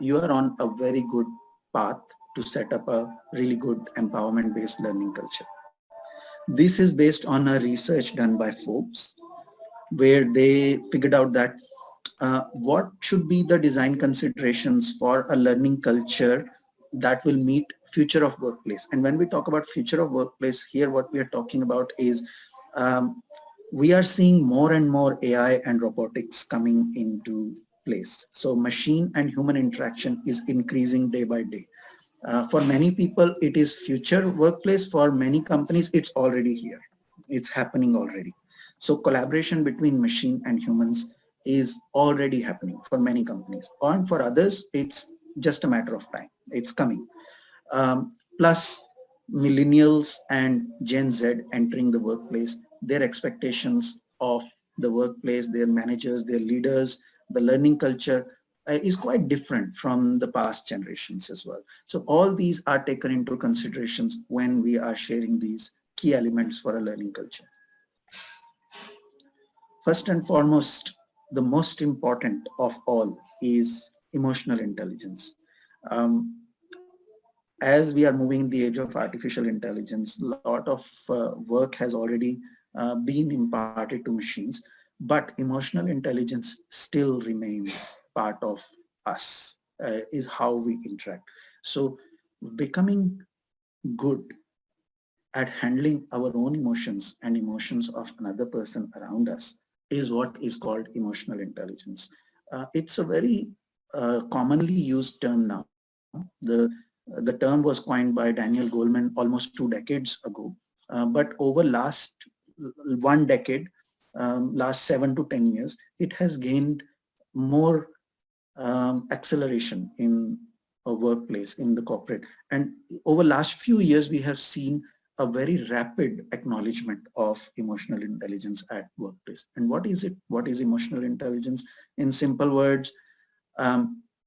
S2: you are on a very good path to set up a really good empowerment-based learning culture. This is based on a research done by Forbes, where they figured out that what should be the design considerations for a learning culture that will meet future of workplace. And when we talk about future of workplace here, what we are talking about is we are seeing more and more AI and robotics coming into place. So machine and human interaction is increasing day by day. For many people, it is future workplace. For many companies, it's already here. It's happening already. So collaboration between machine and humans is already happening for many companies. And for others, it's just a matter of time. It's coming. Plus, millennials and Gen Z entering the workplace, their expectations of the workplace, their managers, their leaders, the learning culture is quite different from the past generations as well. So all these are taken into considerations when we are sharing these key elements for a learning culture. First and foremost, the most important of all is emotional intelligence. Um, as we are moving in the age of artificial intelligence, a lot of work has already been imparted to machines, but emotional intelligence still remains part of us, is how we interact. So becoming good at handling our own emotions and emotions of another person around us is what is called emotional intelligence. It's a very commonly used term now. The term was coined by Daniel Goleman almost 2 decades ago, but over last 1 decade, last 7 to 10 years, it has gained more acceleration in a workplace, in the corporate. And over last few years, we have seen a very rapid acknowledgement of emotional intelligence at workplace. And what is it? What is emotional intelligence? In simple words,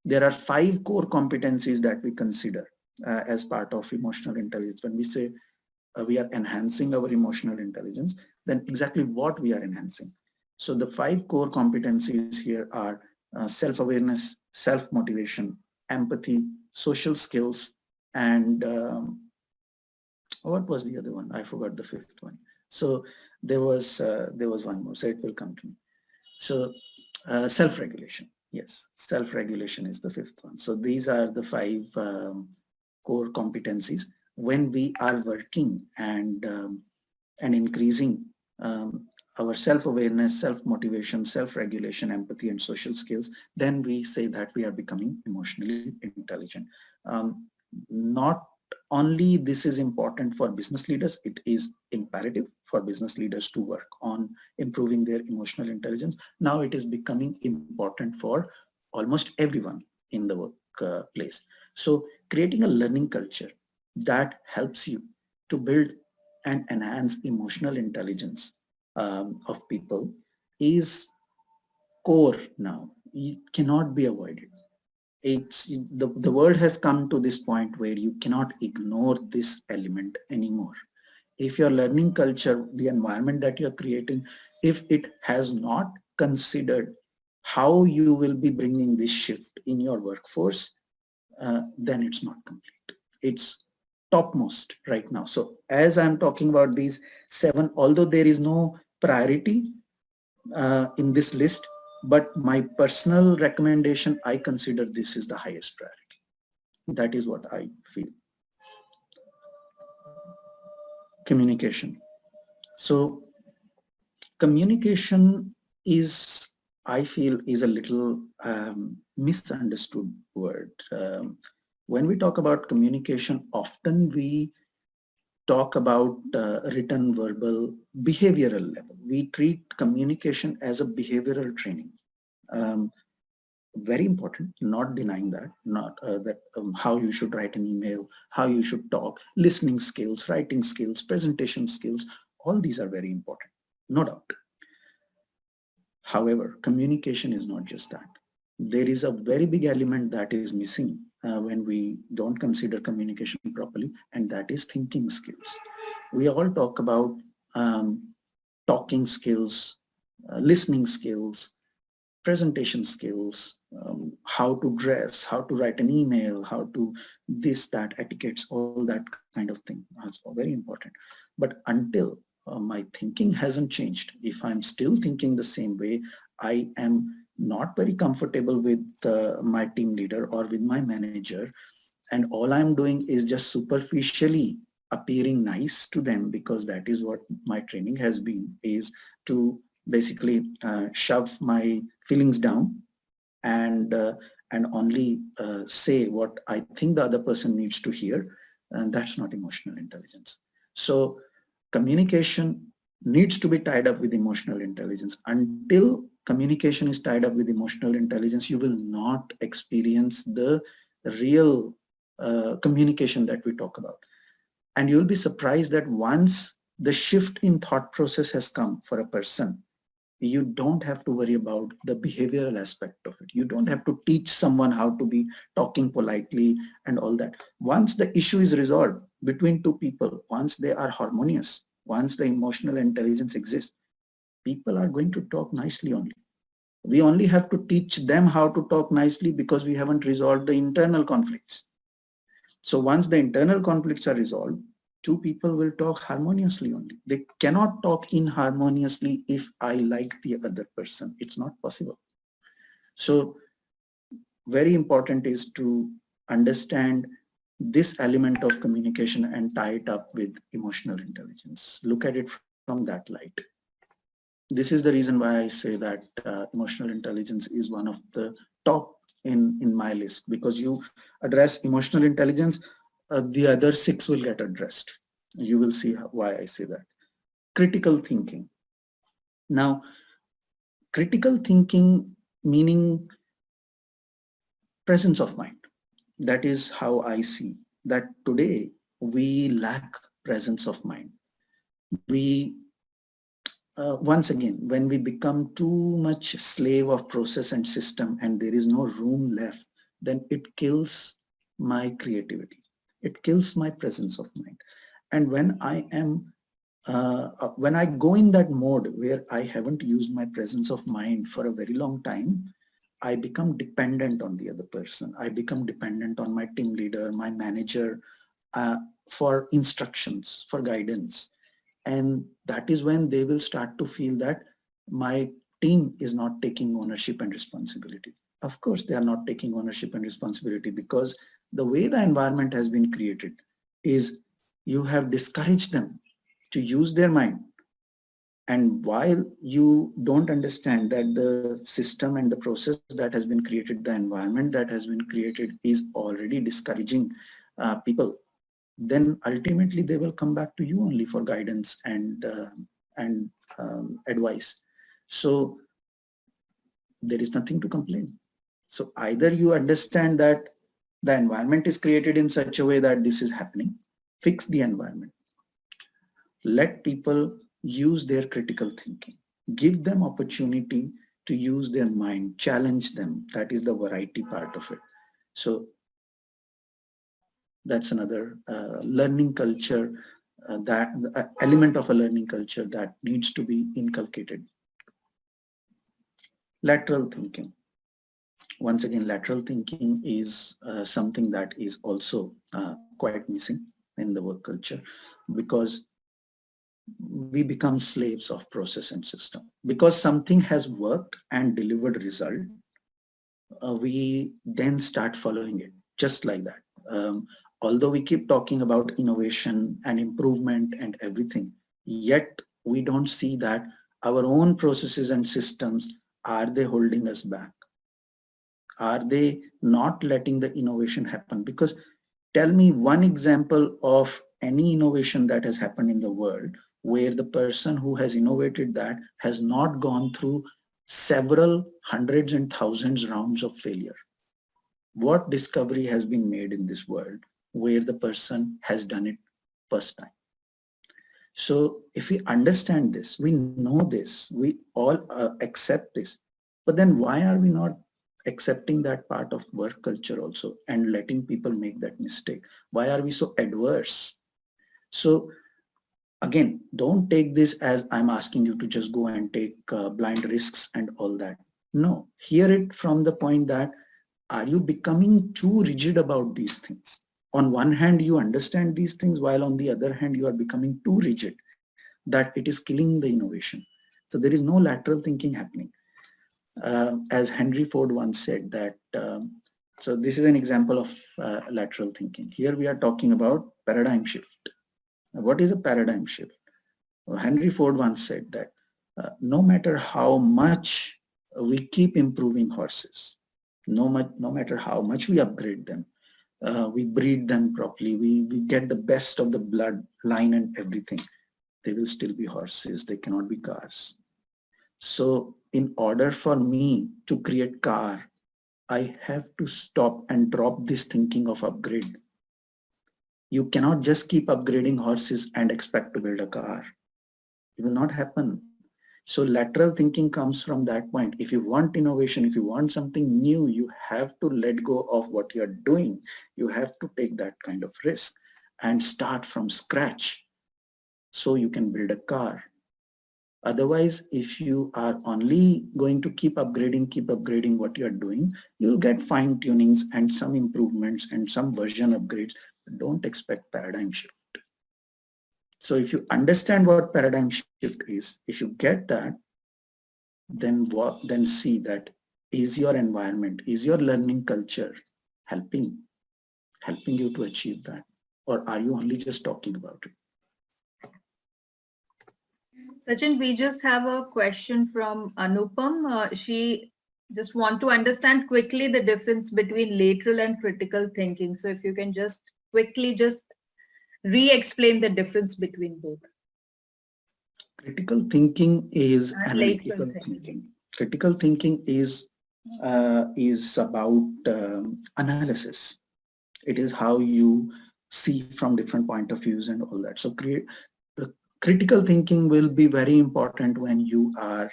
S2: there are 5 core competencies that we consider as part of emotional intelligence. When we say we are enhancing our emotional intelligence, then exactly what we are enhancing. So the 5 core competencies here are self-awareness, self-motivation, empathy, social skills, and what was the other one? I forgot the 5th one. So there was one more, so it will come to me. So self-regulation, yes, self-regulation is the 5th one. So these are the 5 core competencies. When we are working and increasing our self-awareness, self-motivation, self-regulation, empathy, and social skills, then we say that we are becoming emotionally intelligent. Not only this is important for business leaders, it is imperative for business leaders to work on improving their emotional intelligence. Now it is becoming important for almost everyone in the workplace. So creating a learning culture that helps you to build and enhance emotional intelligence of people is core now. It cannot be avoided. The world has come to this point where you cannot ignore this element anymore. If your learning culture, the environment that you're creating, if it has not considered how you will be bringing this shift in your workforce, then it's not complete. It's topmost right now. So as I'm talking about these 7, although there is no priority in this list, but my personal recommendation, I consider this is the highest priority. That is what I feel. Communication. So communication is, I feel, is a little misunderstood word. When we talk about communication, often we talk about written, verbal, behavioral level. We treat communication as a behavioral training. Very important, not denying that, not that how you should write an email, how you should talk, listening skills, writing skills, presentation skills, all these are very important, no doubt. However, communication is not just that. There is a very big element that is missing when we don't consider communication properly, and that is thinking skills. We all talk about talking skills, listening skills, presentation skills, how to dress, how to write an email, how to this, that, etiquettes, all that kind of thing. That's all very important. But until my thinking hasn't changed, if I'm still thinking the same way, I am not very comfortable with my team leader or with my manager, and all I'm doing is just superficially appearing nice to them, because that is what my training has been, is to basically shove my feelings down and only say what I think the other person needs to hear, and that's not emotional intelligence. So communication needs to be tied up with emotional intelligence. Until communication is tied up with emotional intelligence, you will not experience the real communication that we talk about. And you'll be surprised that once the shift in thought process has come for a person, you don't have to worry about the behavioral aspect of it. You don't have to teach someone how to be talking politely and all that. Once the issue is resolved between 2 people, once they are harmonious, once the emotional intelligence exists, people are going to talk nicely only. We only have to teach them how to talk nicely because we haven't resolved the internal conflicts. So once the internal conflicts are resolved, two people will talk harmoniously only. They cannot talk inharmoniously if I like the other person. It's not possible. So very important is to understand this element of communication and tie it up with emotional intelligence. Look at it from that light. This is the reason why I say that emotional intelligence is one of the top in my list, because you address emotional intelligence, the other 6 will get addressed. You will see why I say that. Critical thinking. Now, critical thinking meaning presence of mind. That is how I see that today we lack presence of mind. We once again, when we become too much slave of process and system and there is no room left, then it kills my creativity. It kills my presence of mind. And when I go in that mode where I haven't used my presence of mind for a very long time, I become dependent on the other person. I become dependent on my team leader, my manager, for instructions, for guidance. And that is when they will start to feel that my team is not taking ownership and responsibility. Of course, they are not taking ownership and responsibility because the way the environment has been created is you have discouraged them to use their mind. And while you don't understand that the system and the process that has been created, the environment that has been created is already discouraging people, then ultimately they will come back to you only for guidance and advice. So there is nothing to complain. So either you understand that the environment is created in such a way that this is happening, fix the environment. Let people use their critical thinking. Give them opportunity to use their mind, challenge them. That is the variety part of it. So that's another learning culture, that element of a learning culture that needs to be inculcated. Lateral thinking. Once again, lateral thinking is something that is also quite missing in the work culture, because we become slaves of process and system. Because something has worked and delivered result, we then start following it just like that. Although we keep talking about innovation and improvement and everything, yet we don't see that our own processes and systems, are they holding us back? Are they not letting the innovation happen? Because tell me one example of any innovation that has happened in the world where the person who has innovated that has not gone through several hundreds and thousands rounds of failure. What discovery has been made in this world where the person has done it first time? So if we understand this, we know this, we all accept this, but then why are we not accepting that part of work culture also and letting people make that mistake? Why are we so adverse? So again, don't take this as I'm asking you to just go and take blind risks and all that. No, hear it from the point that, are you becoming too rigid about these things? On one hand, you understand these things, while on the other hand, you are becoming too rigid that it is killing the innovation. So there is no lateral thinking happening. As Henry Ford once said that, so this is an example of lateral thinking. Here we are talking about paradigm shift. What is a paradigm shift? Well, Henry Ford once said that no matter how much we keep improving horses, no matter how much we upgrade them, we breed them properly, we get the best of the blood line and everything, they will still be horses, they cannot be cars. So in order for me to create car, I have to stop and drop this thinking of upgrade. You cannot just keep upgrading horses and expect to build a car. It will not happen. So lateral thinking comes from that point. If you want innovation, if you want something new, you have to let go of what you're doing. You have to take that kind of risk and start from scratch so you can build a car. Otherwise, if you are only going to keep upgrading what you're doing, you'll get fine tunings and some improvements and some version upgrades. Don't expect paradigm shift. So if you understand what paradigm shift is, if you get that, then see that, is your environment, is your learning culture helping you to achieve that, or are you only just talking about it?
S1: Sachin, we just have a question from Anupam. She just want to understand quickly the difference between lateral and critical thinking. So if you can just quickly just re-explain the difference between both.
S2: Critical thinking is
S1: Lateral
S2: analytical thinking. Critical thinking is about analysis. It is how you see from different point of views and all that. So the critical thinking will be very important when you are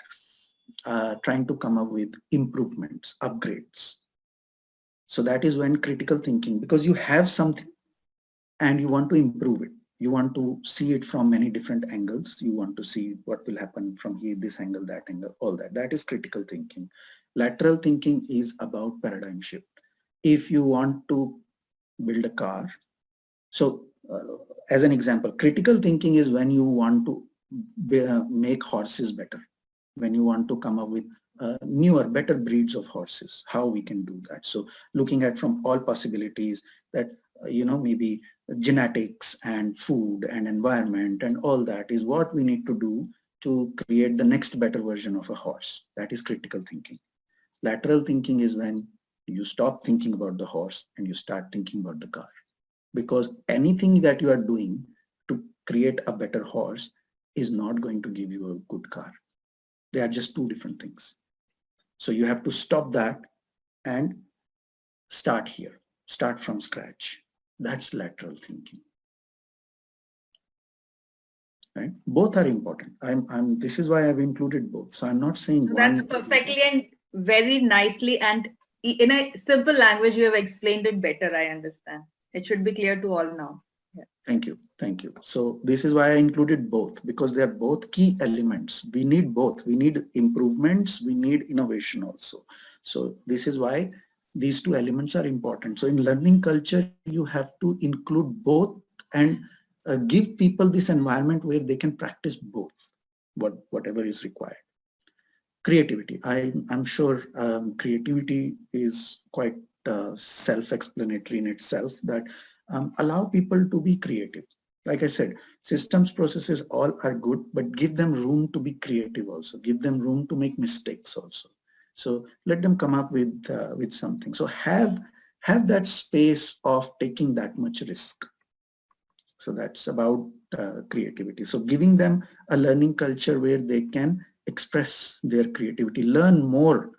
S2: trying to come up with improvements, upgrades. So that is when critical thinking, because you have something and you want to improve it. You want to see it from many different angles. You want to see what will happen from here, this angle, that angle, all that. That is critical thinking. Lateral thinking is about paradigm shift. If you want to build a car, so as an example, critical thinking is when you want to make horses better, when you want to come up with newer, better breeds of horses, how we can do that. So looking at from all possibilities that, maybe genetics and food and environment and all that is what we need to do to create the next better version of a horse. That is critical thinking. Lateral thinking is when you stop thinking about the horse and you start thinking about the car. Because anything that you are doing to create a better horse is not going to give you a good car. They are just two different things. So you have to stop that and start here, start from scratch. That's lateral thinking. Right? Both are important. This is why I've included both. So I'm not saying
S1: so
S2: one.
S1: that's perfectly and very nicely and in a simple language you have explained it better. I understand. It should be clear to all now. Yeah.
S2: Thank you. Thank you. So this is why I included both, because they are both key elements. We need both. We need improvements. We need innovation also. So this is why these two elements are important. So in learning culture, you have to include both and give people this environment where they can practice both, whatever is required. Creativity. I'm sure creativity is quite self-explanatory in itself, that allow people to be creative. Like I said, systems, processes, all are good, but give them room to be creative also. Give them room to make mistakes also. So let them come up with something. So have that space of taking that much risk. So that's about creativity. So giving them a learning culture where they can express their creativity, learn more,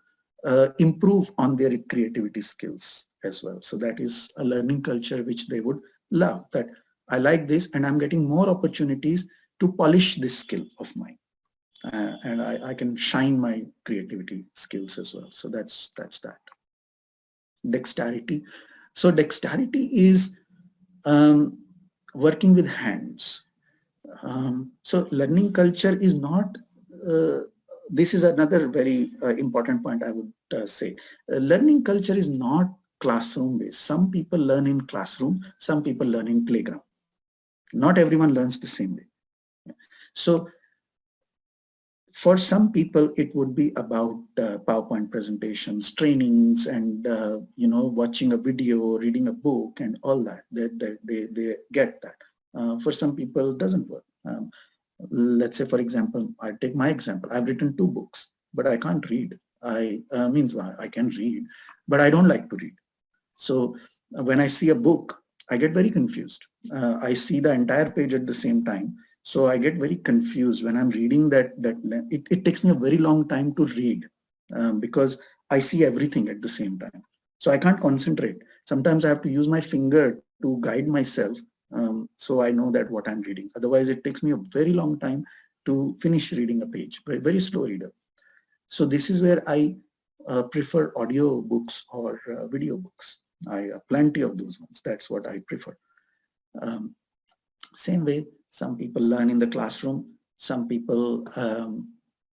S2: improve on their creativity skills as well. So that is a learning culture which they would love, that I like this and I'm getting more opportunities to polish this skill of mine. And I can shine my creativity skills as well. So that's that. Dexterity. So dexterity is working with hands. So learning culture is not, this is another very important point I would say. Learning culture is not classroom based. Some people learn in classroom, some people learn in playground. Not everyone learns the same way. So for some people, it would be about PowerPoint presentations, trainings, and watching a video, reading a book, and all that. They get that. For some people, it doesn't work. Let's say, for example, I take my example. I've written 2 books, but I can't read. I can read, but I don't like to read. So when I see a book, I get very confused. I see the entire page at the same time. So I get very confused when I'm reading that it takes me a very long time to read because I see everything at the same time. So I can't concentrate. Sometimes I have to use my finger to guide myself so I know that what I'm reading. Otherwise, it takes me a very long time to finish reading a page. Very slow reader. So this is where I prefer audio books or video books. I have plenty of those ones. That's what I prefer. Same way, some people learn in the classroom, Some people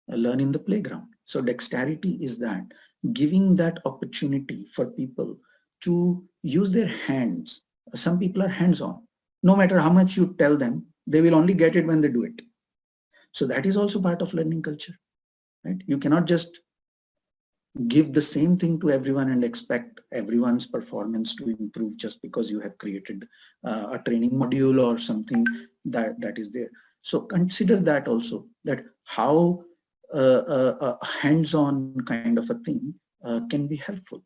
S2: learn in the playground. So dexterity is that, giving that opportunity for people to use their hands. Some people are hands-on. No matter how much you tell them, they will only get it when they do it. So that is also part of learning culture, right? You cannot just give the same thing to everyone and expect everyone's performance to improve just because you have created a training module or something that is there. So consider that also, that how a hands-on kind of a thing can be helpful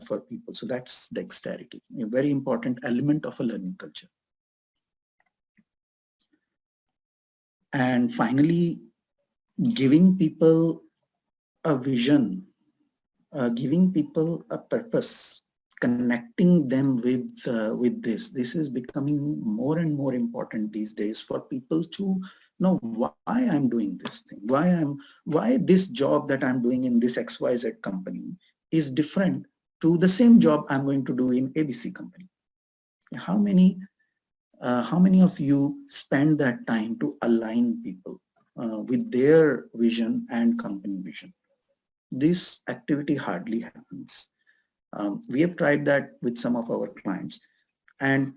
S2: for people. So that's dexterity, a very important element of a learning culture. And finally, giving people a vision, giving people a purpose, connecting them with this. This is becoming more and more important these days for people to know why I'm doing this thing, why this job that I'm doing in this XYZ company is different to the same job I'm going to do in ABC company. How many of you spend that time to align people with their vision and company vision? This activity hardly happens. We have tried that with some of our clients, and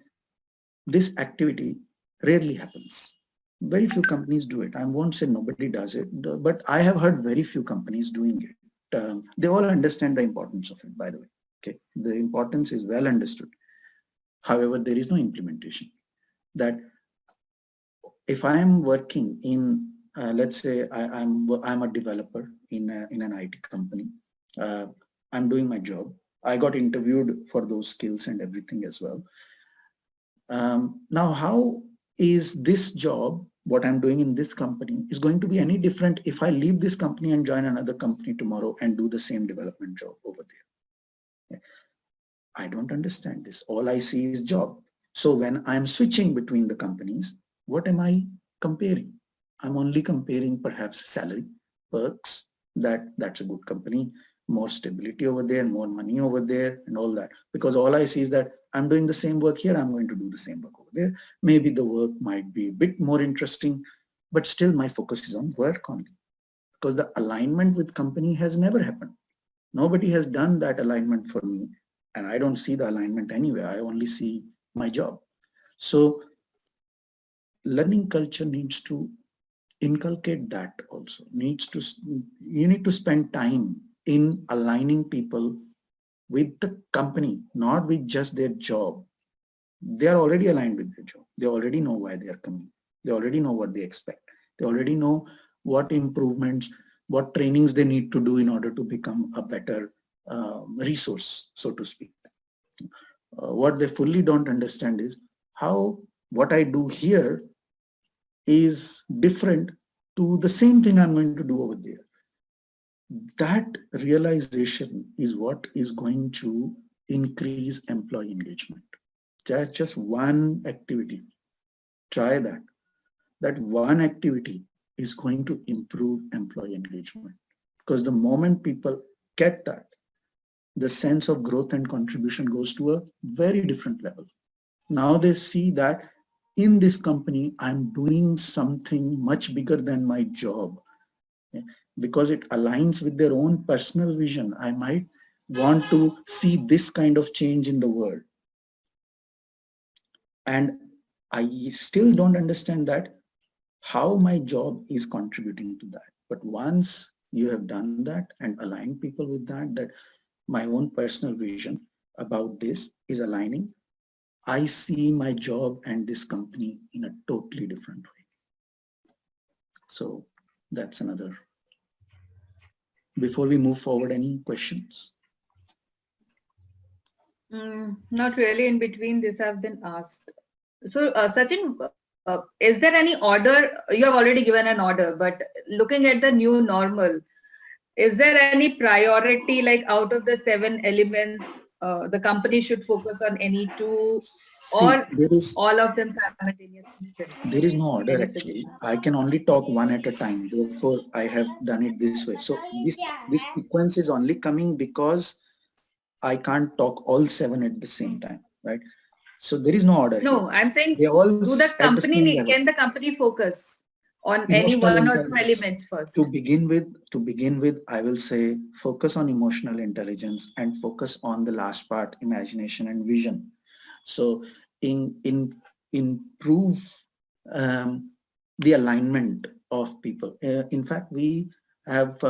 S2: this activity rarely happens. Very few companies do it. I won't say nobody does it, but I have heard very few companies doing it. They all understand the importance of it, by the way. Okay, the importance is well understood. However, there is no implementation. That if I am working in, let's say I'm a developer in an IT company, I'm doing my job. I got interviewed for those skills and everything as well. Now, how is this job, what I'm doing in this company, is going to be any different if I leave this company and join another company tomorrow and do the same development job over there? I don't understand this. All I see is job. So when I'm switching between the companies, what am I comparing? I'm only comparing perhaps salary, perks, that's a good company, more stability over there, more money over there, and all that. Because all I see is that I'm doing the same work here, I'm going to do the same work over there. Maybe the work might be a bit more interesting, but still my focus is on work only. Because the alignment with company has never happened. Nobody has done that alignment for me, and I don't see the alignment anywhere. I only see my job. So learning culture needs to inculcate that also. You need to spend time in aligning people with the company, not with just their job. They are already aligned with their job. They already know why they are coming. They already know what they expect. They already know what improvements, what trainings they need to do in order to become a better resource, so to speak. What they fully don't understand is how what I do here is different to the same thing I'm going to do over there. That realization is what is going to increase employee engagement. That's just one activity. Try that. That one activity is going to improve employee engagement. Because the moment people get that, the sense of growth and contribution goes to a very different level. Now they see that in this company, I'm doing something much bigger than my job. Because it aligns with their own personal vision. I might want to see this kind of change in the world. And I still don't understand that how my job is contributing to that. But once you have done that and aligned people with that, that my own personal vision about this is aligning, I see my job and this company in a totally different way. So that's another. Before we move forward, any questions?
S1: Not really. In between this have been asked. So Sachin, is there any order? You have already given an order, but looking at the new normal, is there any priority, like out of the 7 elements, the company should focus on any 2, or all of them simultaneously?
S2: There is no order actually. I can only talk one at a time. Therefore, I have done it this way. So this sequence is only coming because I can't talk all 7 at the same time, right? So there is no order.
S1: No,
S2: here.
S1: I'm saying,
S2: they all
S1: can the company focus on any
S2: Emotional
S1: one or two
S2: intelligence.
S1: elements first?
S2: To begin with, I will say focus on emotional intelligence and focus on the last part, imagination and vision. So improve the alignment of people. In fact, we have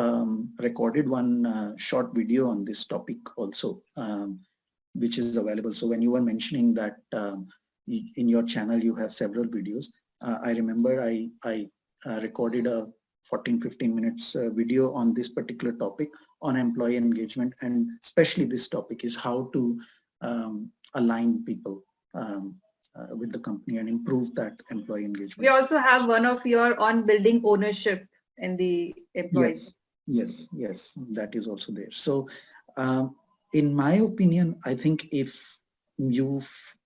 S2: recorded one short video on this topic also, which is available. So when you were mentioning that in your channel you have several videos, I remember I recorded a 14-15 minutes video on this particular topic on employee engagement, and especially this topic is how to align people with the company and improve that employee engagement.
S1: We also have one of your on building ownership in the employees.
S2: Yes, that is also there. So in my opinion, I think if you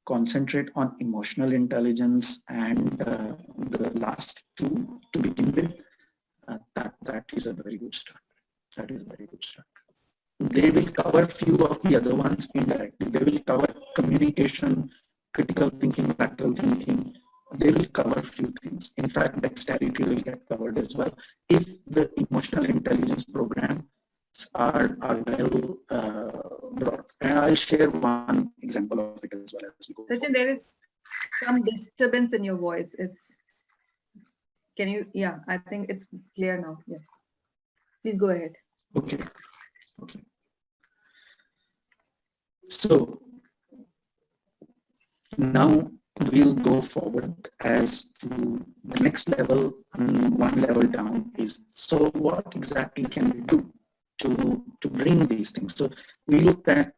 S2: concentrate on emotional intelligence and the last two to begin with, that is a very good start. That is a very good start. They will cover few of the other ones indirectly. They will cover communication, critical thinking, lateral thinking. They will cover few things. In fact, dexterity will get covered as well if the emotional intelligence programs are well brought. And I'll share one example of it as well as we go.
S1: Sachin, there is some disturbance in your voice. Can you, yeah, I think it's clear now. Yeah. Please go ahead.
S2: Okay. So now we'll go forward as to the next level, and one level down is, so what exactly can we do to bring these things? So we looked at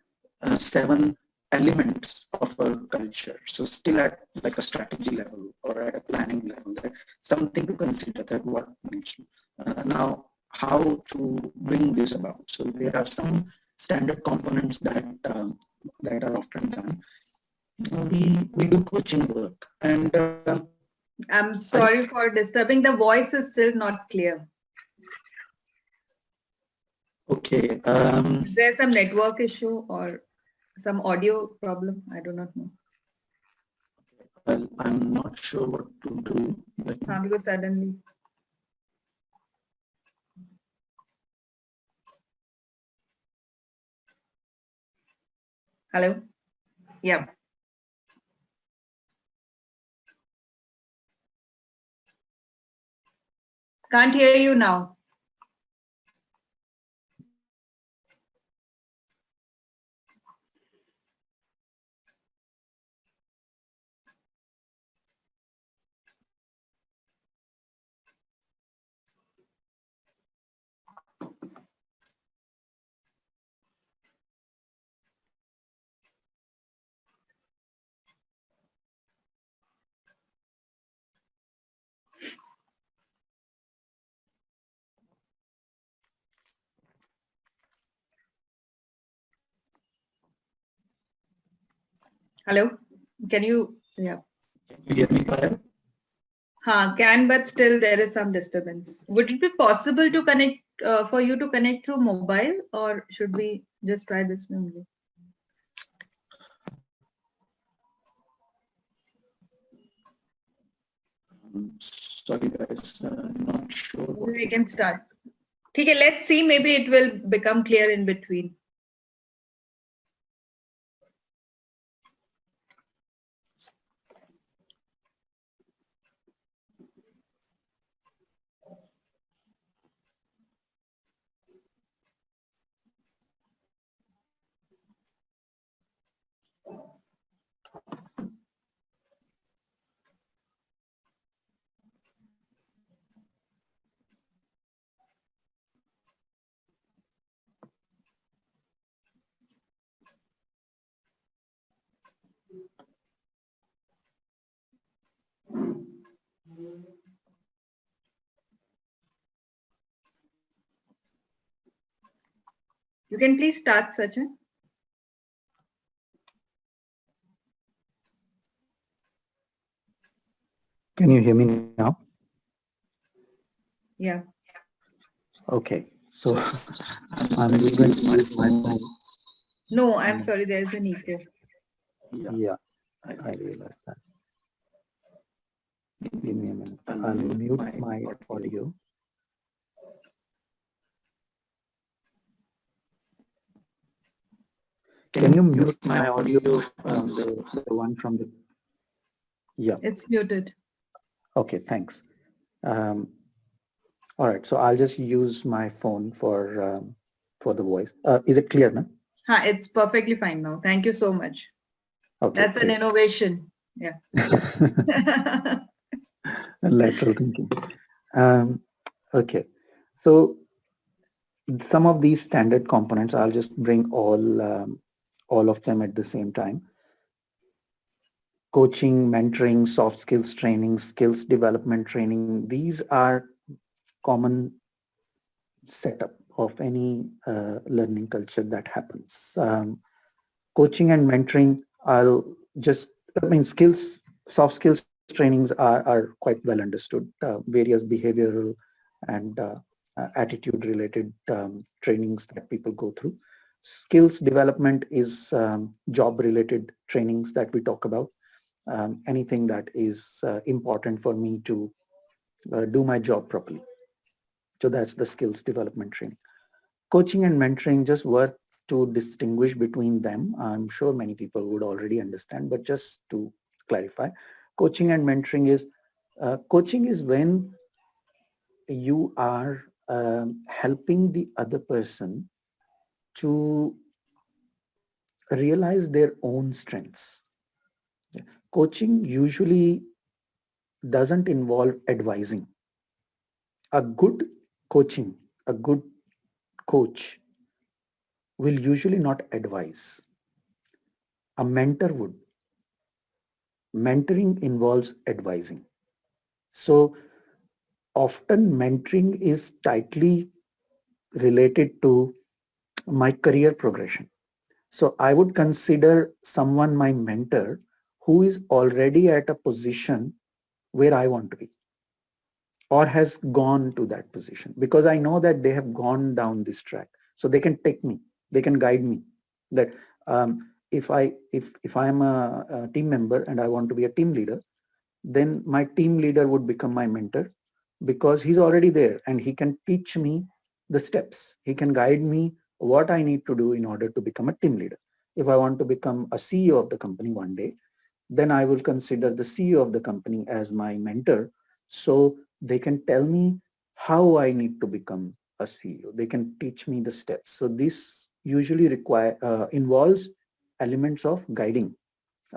S2: 7 elements of a culture. So still at like a strategy level or at a planning level, something to consider that what needs to. Now, how to bring this about? So there are some standard components that are often done. We do coaching work, and
S1: I'm sorry for disturbing. The voice is still not clear.
S2: Okay.
S1: Is there some network issue or some audio problem? I do not know.
S2: Well, I'm not sure what to do.
S1: Because suddenly. Hello? Yeah. Can't hear you now. Hello? Can you, yeah.
S2: Can you hear me well?
S1: Can, but still there is some disturbance. Would it be possible to connect, for you to connect through mobile, or should we just try this way only?
S2: Sorry guys, not sure.
S1: We can start. Okay, let's see, maybe it will become clear in between. You can please start, Sachin.
S4: Can you hear me now?
S1: Yeah.
S4: Okay. So
S2: I'm
S4: going to use my phone.
S1: No, I'm sorry, there is an echo.
S4: Yeah, I realize that. Give me a minute. I'll mute my audio. Can you mute my audio, the one from the, yeah.
S1: It's muted.
S4: Okay, thanks. All right, so I'll just use my phone for the voice. Is it clear now?
S1: It's perfectly fine now. Thank you so much.
S4: Okay,
S1: That's an
S4: great.
S1: innovation. Yeah.
S4: Lateral thinking. Okay, so some of these standard components, I'll just bring all of them at the same time. Coaching, mentoring, soft skills training, skills development training, these are common setup of any learning culture that happens. Coaching and mentoring, skills, soft skills trainings are quite well understood. Various behavioral and attitude related trainings that people go through. Skills development is job related trainings that we talk about. Anything that is important for me to do my job properly. So that's the skills development training. Coaching and mentoring, just worth to distinguish between them. I'm sure many people would already understand, but just to clarify, coaching and mentoring is, coaching is when you are helping the other person to realize their own strengths. Coaching usually doesn't involve advising. A good coaching, a good coach will usually not advise. A mentor would. Mentoring involves advising. So often mentoring is tightly related to my career progression. So I would consider someone my mentor who is already at a position where I want to be or has gone to that position, because I know that they have gone down this track. So they can take me, they can guide me. That if I am a team member and I want to be a team leader, then my team leader would become my mentor, because he's already there and he can teach me the steps. He can guide me what I need to do in order to become a team leader. If I want to become a CEO of the company one day, then I will consider the CEO of the company as my mentor. So they can tell me how I need to become a CEO. They can teach me the steps. So this usually involves elements of guiding,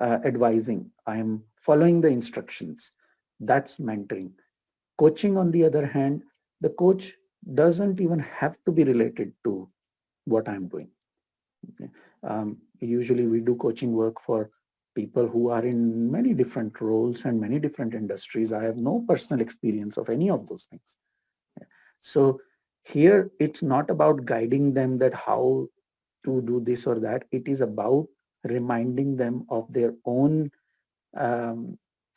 S4: advising. I am following the instructions. That's mentoring. Coaching, on the other hand, the coach doesn't even have to be related to what I'm doing. Okay. Usually we do coaching work for people who are in many different roles and many different industries. I have no personal experience of any of those things. So here it's not about guiding them that how to do this or that. It is about reminding them of their own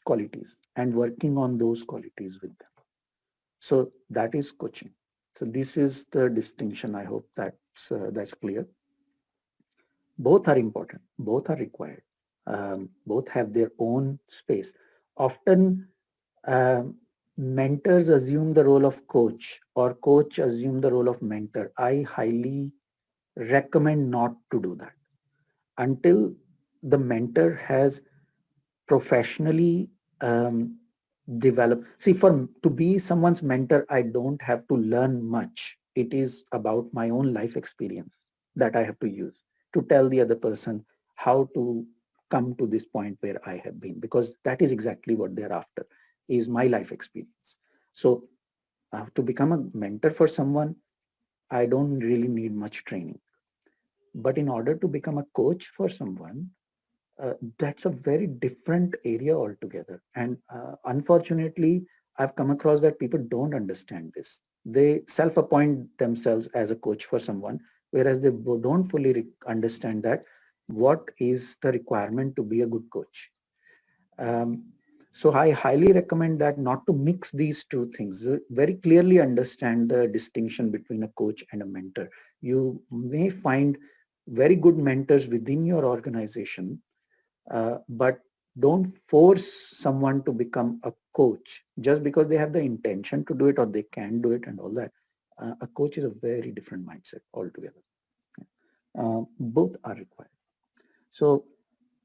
S4: qualities and working on those qualities with them. So that is coaching. So this is the distinction. I hope that's clear. Both are important. Both are required. Both have their own space. Often mentors assume the role of coach or coach assume the role of mentor. I highly recommend not to do that until the mentor has professionally developed. See, to be someone's mentor, I don't have to learn much. It is about my own life experience that I have to use to tell the other person how to come to this point where I have been, because that is exactly what they're after, is my life experience. So to become a mentor for someone, I don't really need much training. But in order to become a coach for someone, that's a very different area altogether. And unfortunately, I've come across that people don't understand this. They self-appoint themselves as a coach for someone, whereas they don't fully understand that what is the requirement to be a good coach. So I highly recommend that not to mix these two things. Very clearly understand the distinction between a coach and a mentor. You may find very good mentors within your organization, but Don't force someone to become a coach just because they have the intention to do it or they can do it and all that. A coach is a very different mindset altogether. Both are required. So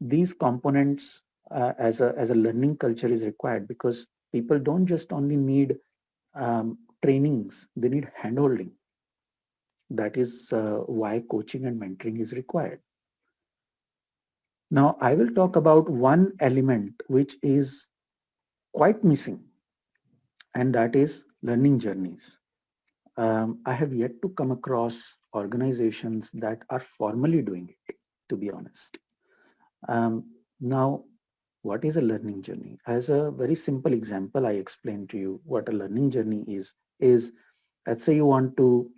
S4: these components as a learning culture is required because people don't just only need trainings, they need handholding. That is why coaching and mentoring is required. Now, I will talk about one element which is quite missing, and that is learning journeys. I have yet to come across organizations that are formally doing it, to be honest. Now, what is a learning journey? As a very simple example, I explained to you what a learning journey is let's say you want to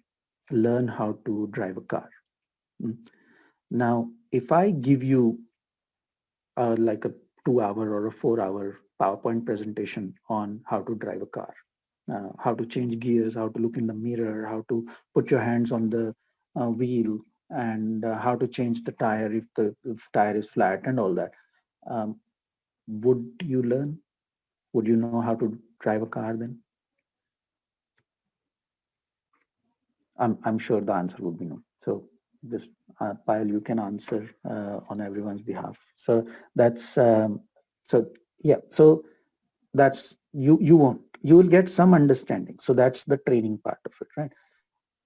S4: learn how to drive a car. Now, if I give you like a 2-hour or a 4-hour PowerPoint presentation on how to drive a car, how to change gears, how to look in the mirror, how to put your hands on the wheel, and how to change the tire if the tire is flat and all that. Would you learn? Would you know how to drive a car then? I'm sure the answer would be no. So just Payal, you can answer on everyone's behalf. So that's so yeah. So that's you won't. You will get some understanding. So that's the training part of it, right?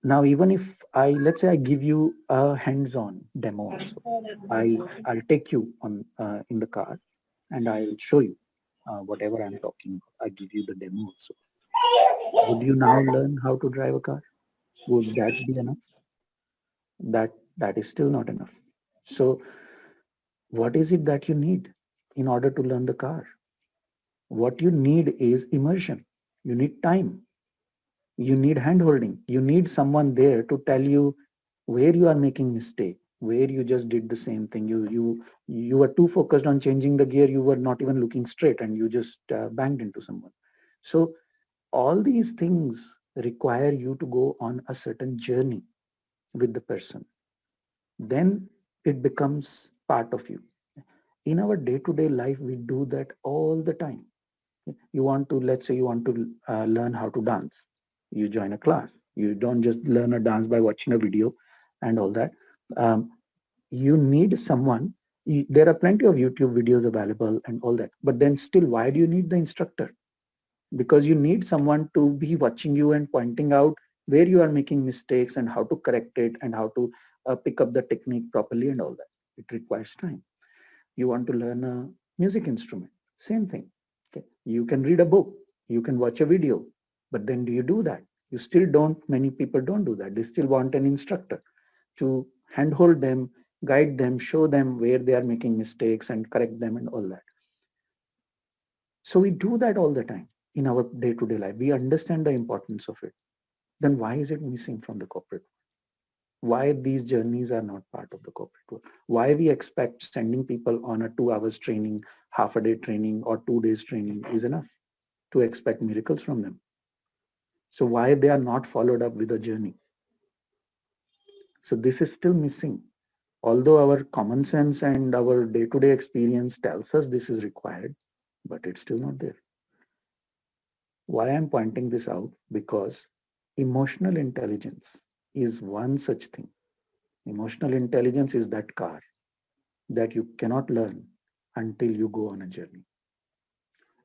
S4: Now, even if let's say I give you a hands-on demo also, I'll take you on in the car and I'll show you whatever I'm talking about. I give you the demo also. Would you now learn how to drive a car? Would that be enough? That is still not enough. So what is it that you need in order to learn the car? What you need is immersion. You need time. You need handholding. You need someone there to tell you where you are making mistake, where you just did the same thing. You were too focused on changing the gear. You were not even looking straight and you just banged into someone. So all these things require you to go on a certain journey with the person. Then it becomes part of you. In our day-to-day life, we do that all the time. You want to, let's say you want to learn how to dance. You join a class. You don't just learn a dance by watching a video and all that. You need someone. There are plenty of YouTube videos available and all that. But then still, why do you need the instructor? Because you need someone to be watching you and pointing out where you are making mistakes and how to correct it and how to pick up the technique properly and all that. It requires time. You want to learn a music instrument, same thing. Okay. You can read a book, you can watch a video, but then do you do that? You still don't, many people don't do that. They still want an instructor to handhold them, guide them, show them where they are making mistakes and correct them and all that. So we do that all the time in our day-to-day life. We understand the importance of it. Then why is it missing from the corporate? Why these journeys are not part of the corporate world? Why we expect sending people on a 2 hours training, half a day training or 2 days training is enough to expect miracles from them? So why they are not followed up with a journey? So this is still missing. Although our common sense and our day-to-day experience tells us this is required, but it's still not there. Why I'm pointing this out? Because emotional intelligence is one such thing. Emotional intelligence is that car that you cannot learn until you go on a journey.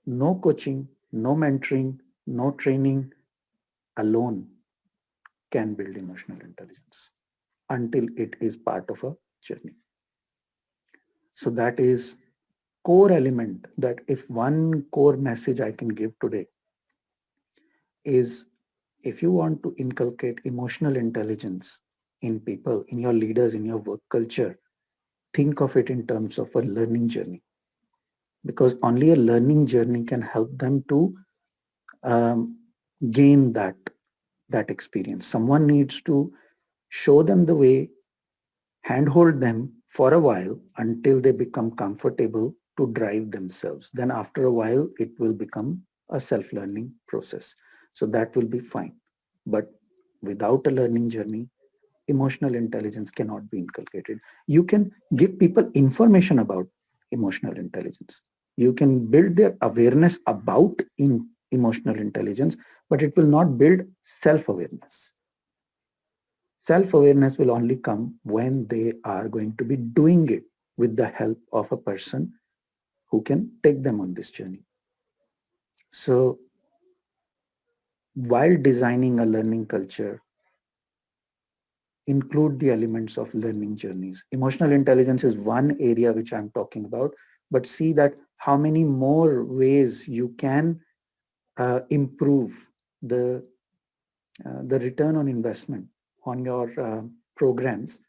S4: No coaching, no mentoring, no training alone can build emotional intelligence until it is part of a journey. So that is core element, that if one core message I can give today is, if you want to inculcate emotional intelligence in people, in your leaders, in your work culture, think of it in terms of a learning journey, because only a learning journey can help them to gain that experience. Someone needs to show them the way, handhold them for a while until they become comfortable to drive themselves. Then after a while, it will become a self-learning process. So that will be fine. But without a learning journey, emotional intelligence cannot be inculcated. You can give people information about emotional intelligence, You can build their awareness about emotional intelligence, but it will not build self-awareness. Self-awareness will only come when they are going to be doing it with the help of a person who can take them on this journey. So while designing a learning culture, include the elements of learning journeys. Emotional intelligence is one area which I'm talking about, but see that how many more ways you can improve the return on investment on your programs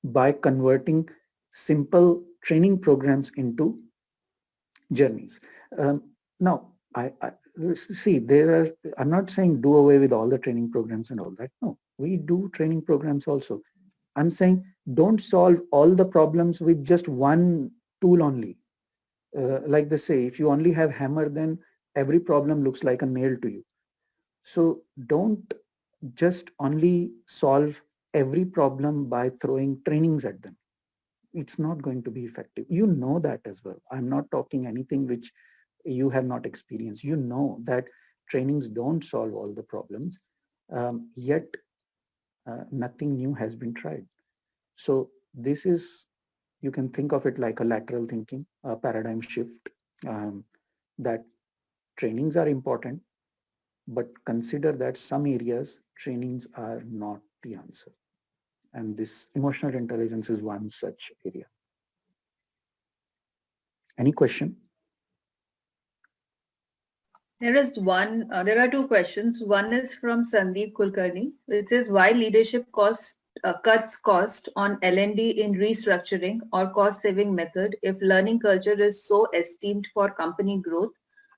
S4: by converting simple training programs into journeys. Now, I see there are, I'm not saying do away with all the training programs and all that. No, we do training programs also. I'm saying don't solve all the problems with just one tool only. Like they say, if you only have hammer, then every problem looks like a nail to you. So don't just only solve every problem by throwing trainings at them. It's not going to be effective. You know that as well. I'm not talking anything which you have not experienced. You know that trainings don't solve all the problems, yet nothing new has been tried. So this is, you can think of it like a lateral thinking, a paradigm shift, that trainings are important, but consider that some areas trainings are not the answer. And this emotional intelligence is one such area. Any question?
S1: There is one, there are two questions. One is from Sandeep Kulkarni, which is why leadership cuts cost on L&D in restructuring or cost saving method if learning culture is so esteemed for company growth,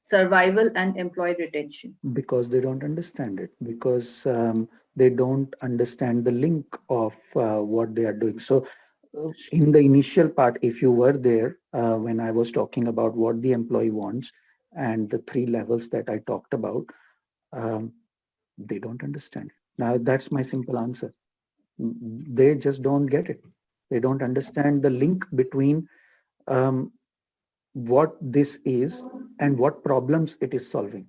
S1: survival and employee retention?
S4: Because they don't understand it, because they don't understand the link of what they are doing. So in the initial part, if you were there when I was talking about what the employee wants and the three levels that I talked about, they don't understand. Now that's my simple answer. They just don't get it. They don't understand the link between what this is and what problems it is solving.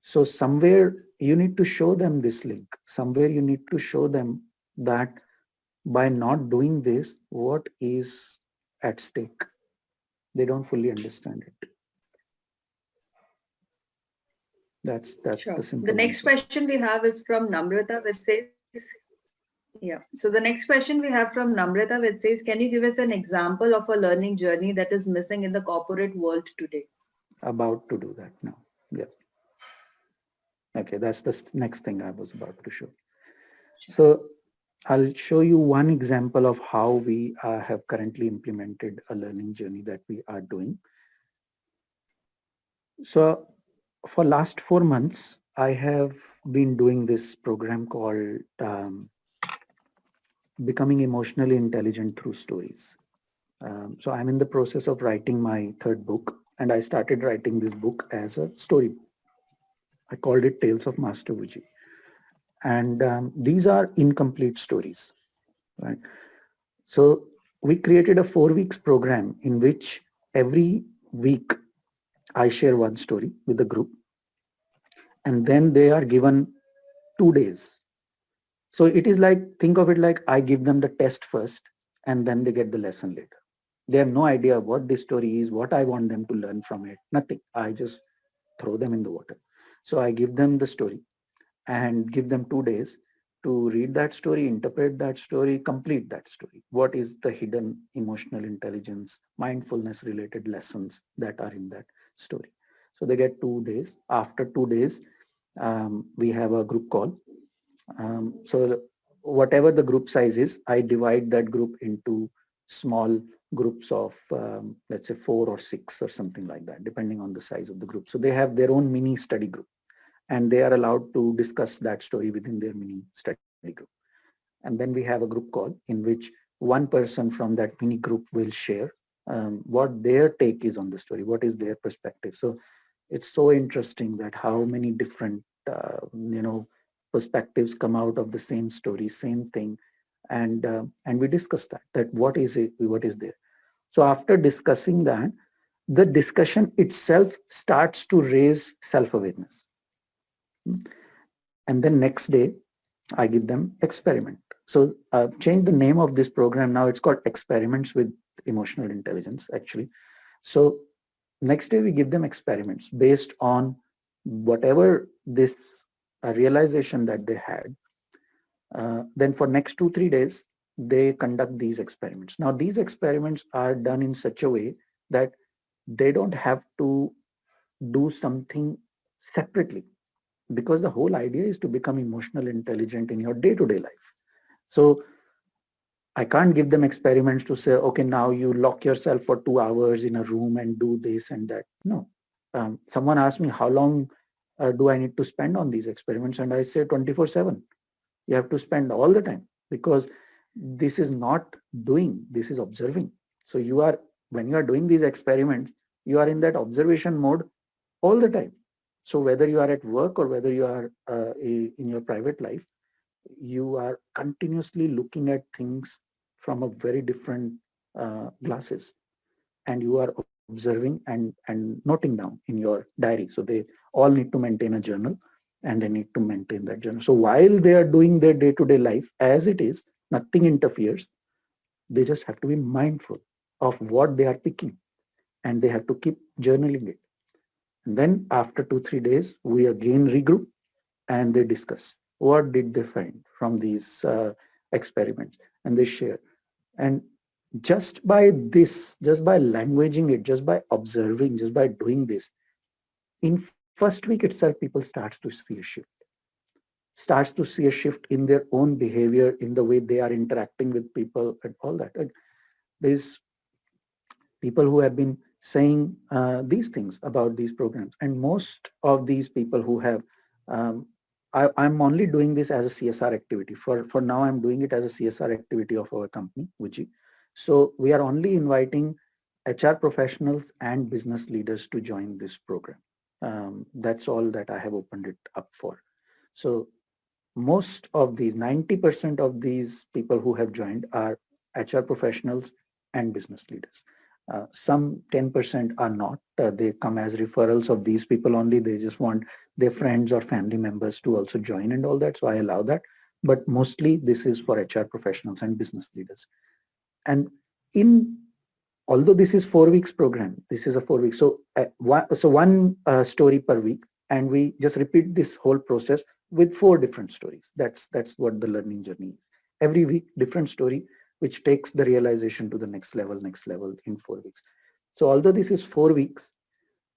S4: So somewhere you need to show them this link. Somewhere you need to show them that by not doing this, what is at stake. They don't fully understand it. That's
S1: Sure.
S4: the simple
S1: The next
S4: answer.
S1: question we have is from Namrata, which says, yeah. So the next question we have from Namrata, which says, can you give us an example of a learning journey that is missing in the corporate world today?
S4: About to do that now. Yeah. Okay, that's the next thing I was about to show. So I'll show you one example of how we have currently implemented a learning journey that we are doing. So for last 4 months, I have been doing this program called Becoming Emotionally Intelligent Through Stories. So I'm in the process of writing my third book, and I started writing this book as a story. I called it Tales of Master Vuji. And these are incomplete stories, right? So we created a 4 weeks program in which every week I share one story with the group, and then they are given 2 days. So it is like, think of it like I give them the test first and then they get the lesson later. They have no idea what this story is, what I want them to learn from it, nothing. I just throw them in the water. So I give them the story and give them 2 days to read that story, interpret that story, complete that story. What is the hidden emotional intelligence, mindfulness related lessons that are in that story? So they get 2 days. After 2 days, we have a group call. So whatever the group size is, I divide that group into small groups of, let's say 4 or 6 or something like that, depending on the size of the group. So they have their own mini study group, and they are allowed to discuss that story within their mini study group. And then we have a group call in which one person from that mini group will share what their take is on the story, what is their perspective. So it's so interesting that how many different, perspectives come out of the same story, same thing. And we discuss that what is it, what is there. So after discussing that, the discussion itself starts to raise self-awareness. And then next day, I give them experiment. So I've changed the name of this program. Now it's called Experiments with Emotional Intelligence, actually. So next day we give them experiments based on whatever this realization that they had. Then for next 2-3 days, they conduct these experiments. Now these experiments are done in such a way that they don't have to do something separately, because the whole idea is to become emotional intelligent in your day-to-day life. So I can't give them experiments to say, okay, now you lock yourself for 2 hours in a room and do this and that. No. Someone asked me, how long do I need to spend on these experiments? And I say 24/7. You have to spend all the time, because this is not doing, this is observing. So you are, when you are doing these experiments, you are in that observation mode all the time. So whether you are at work or whether you are in your private life, you are continuously looking at things from a very different glasses, and you are observing and noting down in your diary. So they all need to maintain a journal, and they need to maintain that journal. So while they are doing their day-to-day life as it is, nothing interferes. They just have to be mindful of what they are picking, and they have to keep journaling it. And then after 2-3 days, we again regroup and they discuss what did they find from these experiments, and they share. And just by this, just by languaging it, just by observing, just by doing this, in first week itself, people starts to see a shift in their own behavior, in the way they are interacting with people and all that. And there's people who have been saying these things about these programs, and most of these people who have I'm only doing this as a CSR activity. For now, I'm doing it as a CSR activity of our company, Wuji. So we are only inviting HR professionals and business leaders to join this program. That's all that I have opened it up for. So most of these, 90% of these people who have joined are HR professionals and business leaders. Some 10% are not. They come as referrals of these people only. They just want their friends or family members to also join and all that. So I allow that. But mostly this is for HR professionals and business leaders. And in, although this is 4 weeks program, this is a 4 weeks. So one story per week, and we just repeat this whole process with 4 different stories. That's what the learning journey is. Every week, different story, which takes the realization to the next level in 4 weeks. So although this is 4 weeks,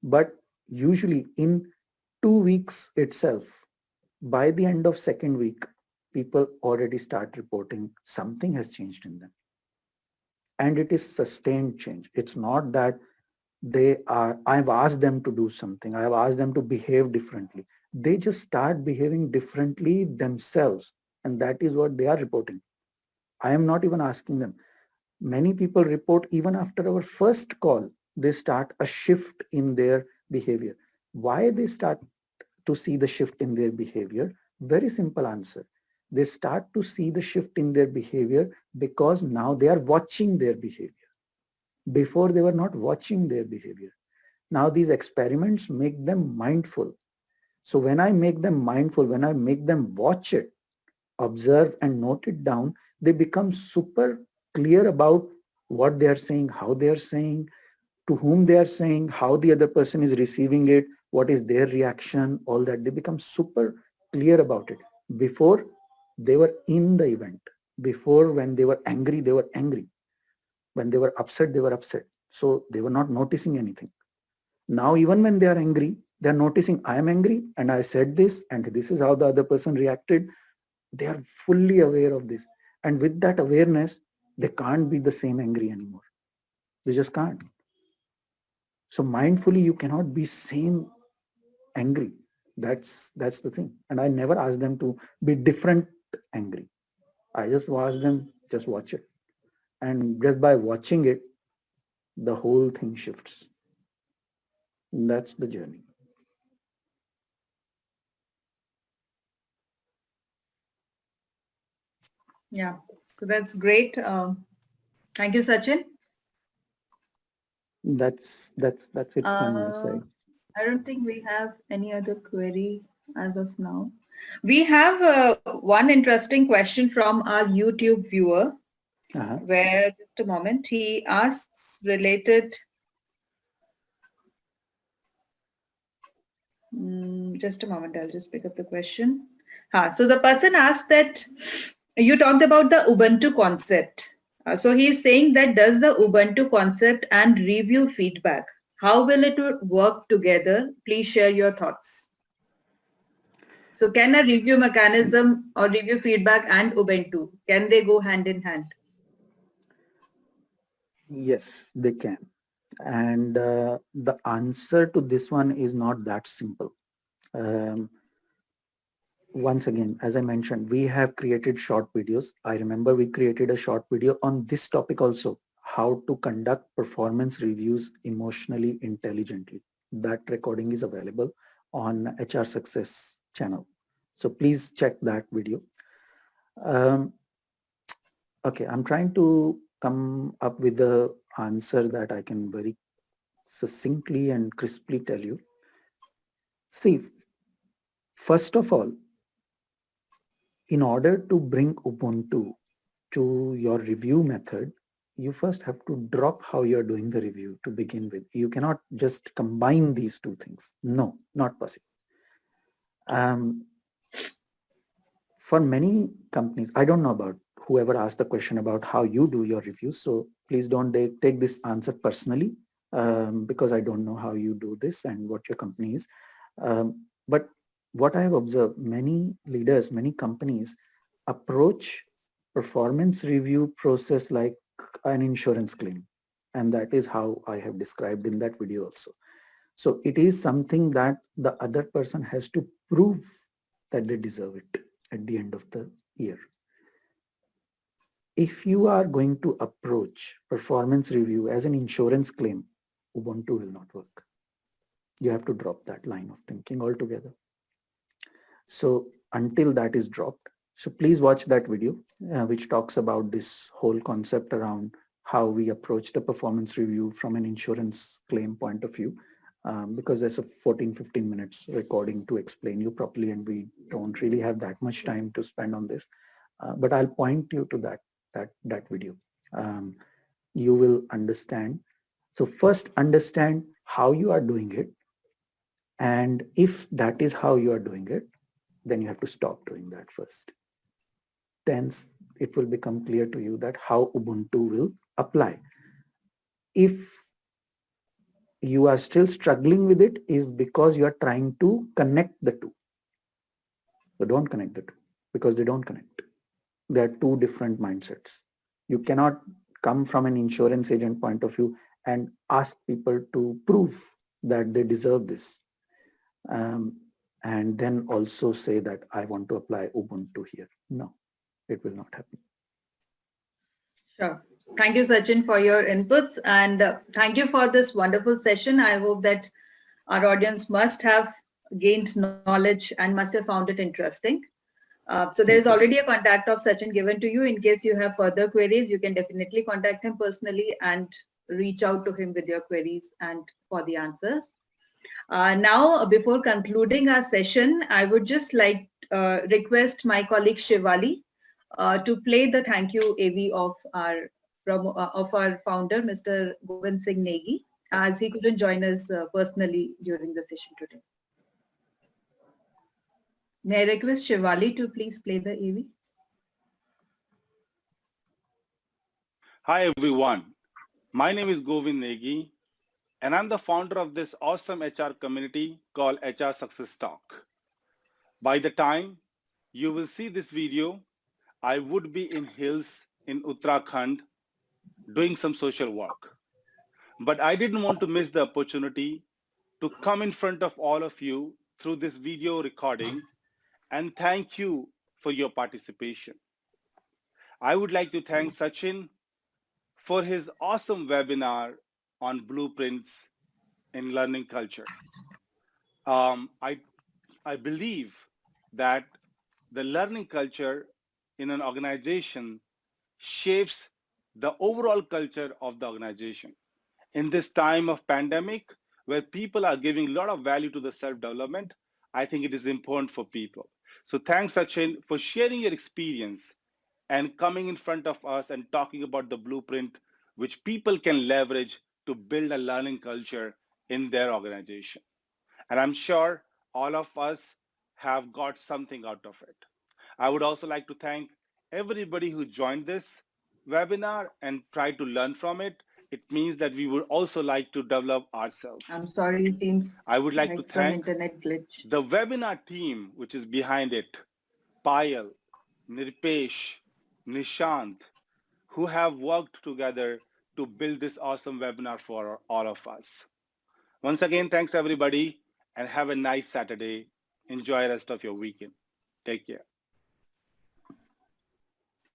S4: but usually in 2 weeks itself, by the end of second week, people already start reporting something has changed in them. And it is sustained change. It's not that I've asked them to do something. I've asked them to behave differently. They just start behaving differently themselves. And that is what they are reporting. I am not even asking them. Many people report even after our first call, they start a shift in their behavior. Why they start to see the shift in their behavior? Very simple answer. They start to see the shift in their behavior because now they are watching their behavior. Before they were not watching their behavior. Now these experiments make them mindful. So when I make them mindful, when I make them watch it, observe and note it down, they become super clear about what they are saying, how they are saying, to whom they are saying, how the other person is receiving it, what is their reaction, all that. They become super clear about it. Before, they were in the event. Before, when they were angry, they were angry. When they were upset, they were upset. So they were not noticing anything. Now, even when they are angry, they are noticing I am angry and I said this and this is how the other person reacted. They are fully aware of this. And with that awareness, they can't be the same angry anymore. They just can't. So mindfully, you cannot be same angry. That's the thing. And I never ask them to be different angry. I just ask them, just watch it. And just by watching it, the whole thing shifts. That's the journey.
S1: Yeah, so that's great. Thank you, Sachin.
S4: That's it from my
S1: Uh,
S4: side.
S1: I don't think we have any other query as of now. We have one interesting question from our YouTube viewer,
S4: Uh-huh.
S1: where just a moment, he asks related. Just a moment, I'll just pick up the question. So the person asked that you talked about the Ubuntu concept. So he is saying that does the Ubuntu concept and review feedback, how will it work together? Please share your thoughts. So can a review mechanism or review feedback and Ubuntu, can they go hand in hand?
S4: Yes, they can. And the answer to this one is not that simple. Um, Once again, as I mentioned, we have created short videos. I remember we created a short video on this topic also, how to conduct performance reviews emotionally intelligently. That recording is available on HR Success channel. So please check that video. Um, okay, I'm trying to come up with the answer that I can very succinctly and crisply tell you. See, first of all, in order to bring Ubuntu to your review method, you first have to drop how you're doing the review to begin with. You cannot just combine these two things. No, not possible. For many companies, I don't know about whoever asked the question about how you do your reviews. So please don't take this answer personally, because I don't know how you do this and what your company is. But what I have observed, many leaders, many companies approach performance review process like an insurance claim. And that is how I have described in that video also. So it is something that the other person has to prove that they deserve it at the end of the year. If you are going to approach performance review as an insurance claim, Ubuntu will not work. You have to drop that line of thinking altogether. So until that is dropped, so please watch that video, which talks about this whole concept around how we approach the performance review from an insurance claim point of view, because there's a 14-15 minutes recording to explain you properly, and we don't really have that much time to spend on this. But I'll point you to that video. You will understand. So first understand how you are doing it. And if that is how you are doing it, then you have to stop doing that first. Then it will become clear to you that how Ubuntu will apply. If you are still struggling with it, is because you are trying to connect the two. So don't connect the two, because they don't connect. They are two different mindsets. You cannot come from an insurance agent point of view and ask people to prove that they deserve this. And then also say that I want to apply Ubuntu here. No, it will not happen.
S1: Sure. Thank you, Sachin, for your inputs, and thank you for this wonderful session. I hope that our audience must have gained knowledge and must have found it interesting. So there is already a contact of Sachin given to you. In case you have further queries, you can definitely contact him personally and reach out to him with your queries and for the answers. Now, before concluding our session, I would just like request my colleague Shivali to play the thank you AV of our founder, Mr. Govind Singh Negi, as he couldn't join us personally during the session today. May I request Shivali to please play the AV?
S5: Hi everyone, my name is Govind Negi and I'm the founder of this awesome HR community called HR Success Talk. By the time you will see this video, I would be in hills in Uttarakhand doing some social work. But I didn't want to miss the opportunity to come in front of all of you through this video recording and thank you for your participation. I would like to thank Sachin for his awesome webinar on blueprints in learning culture. I believe that the learning culture in an organization shapes the overall culture of the organization. In this time of pandemic, where people are giving a lot of value to the self-development, I think it is important for people. So thanks, Sachin, for sharing your experience and coming in front of us and talking about the blueprint which people can leverage to build a learning culture in their organization. And I'm sure all of us have got something out of it. I would also like to thank everybody who joined this webinar and tried to learn from it. It means that we would also like to develop ourselves.
S1: I'm sorry, it seems
S5: I would like to
S1: like some
S5: thank
S1: internet glitch.
S5: the webinar team which is behind it, Payal, Nirpesh, Nishant, who have worked together to build this awesome webinar for all of us. Once again, thanks everybody and have a nice Saturday. Enjoy the rest of your weekend. Take care.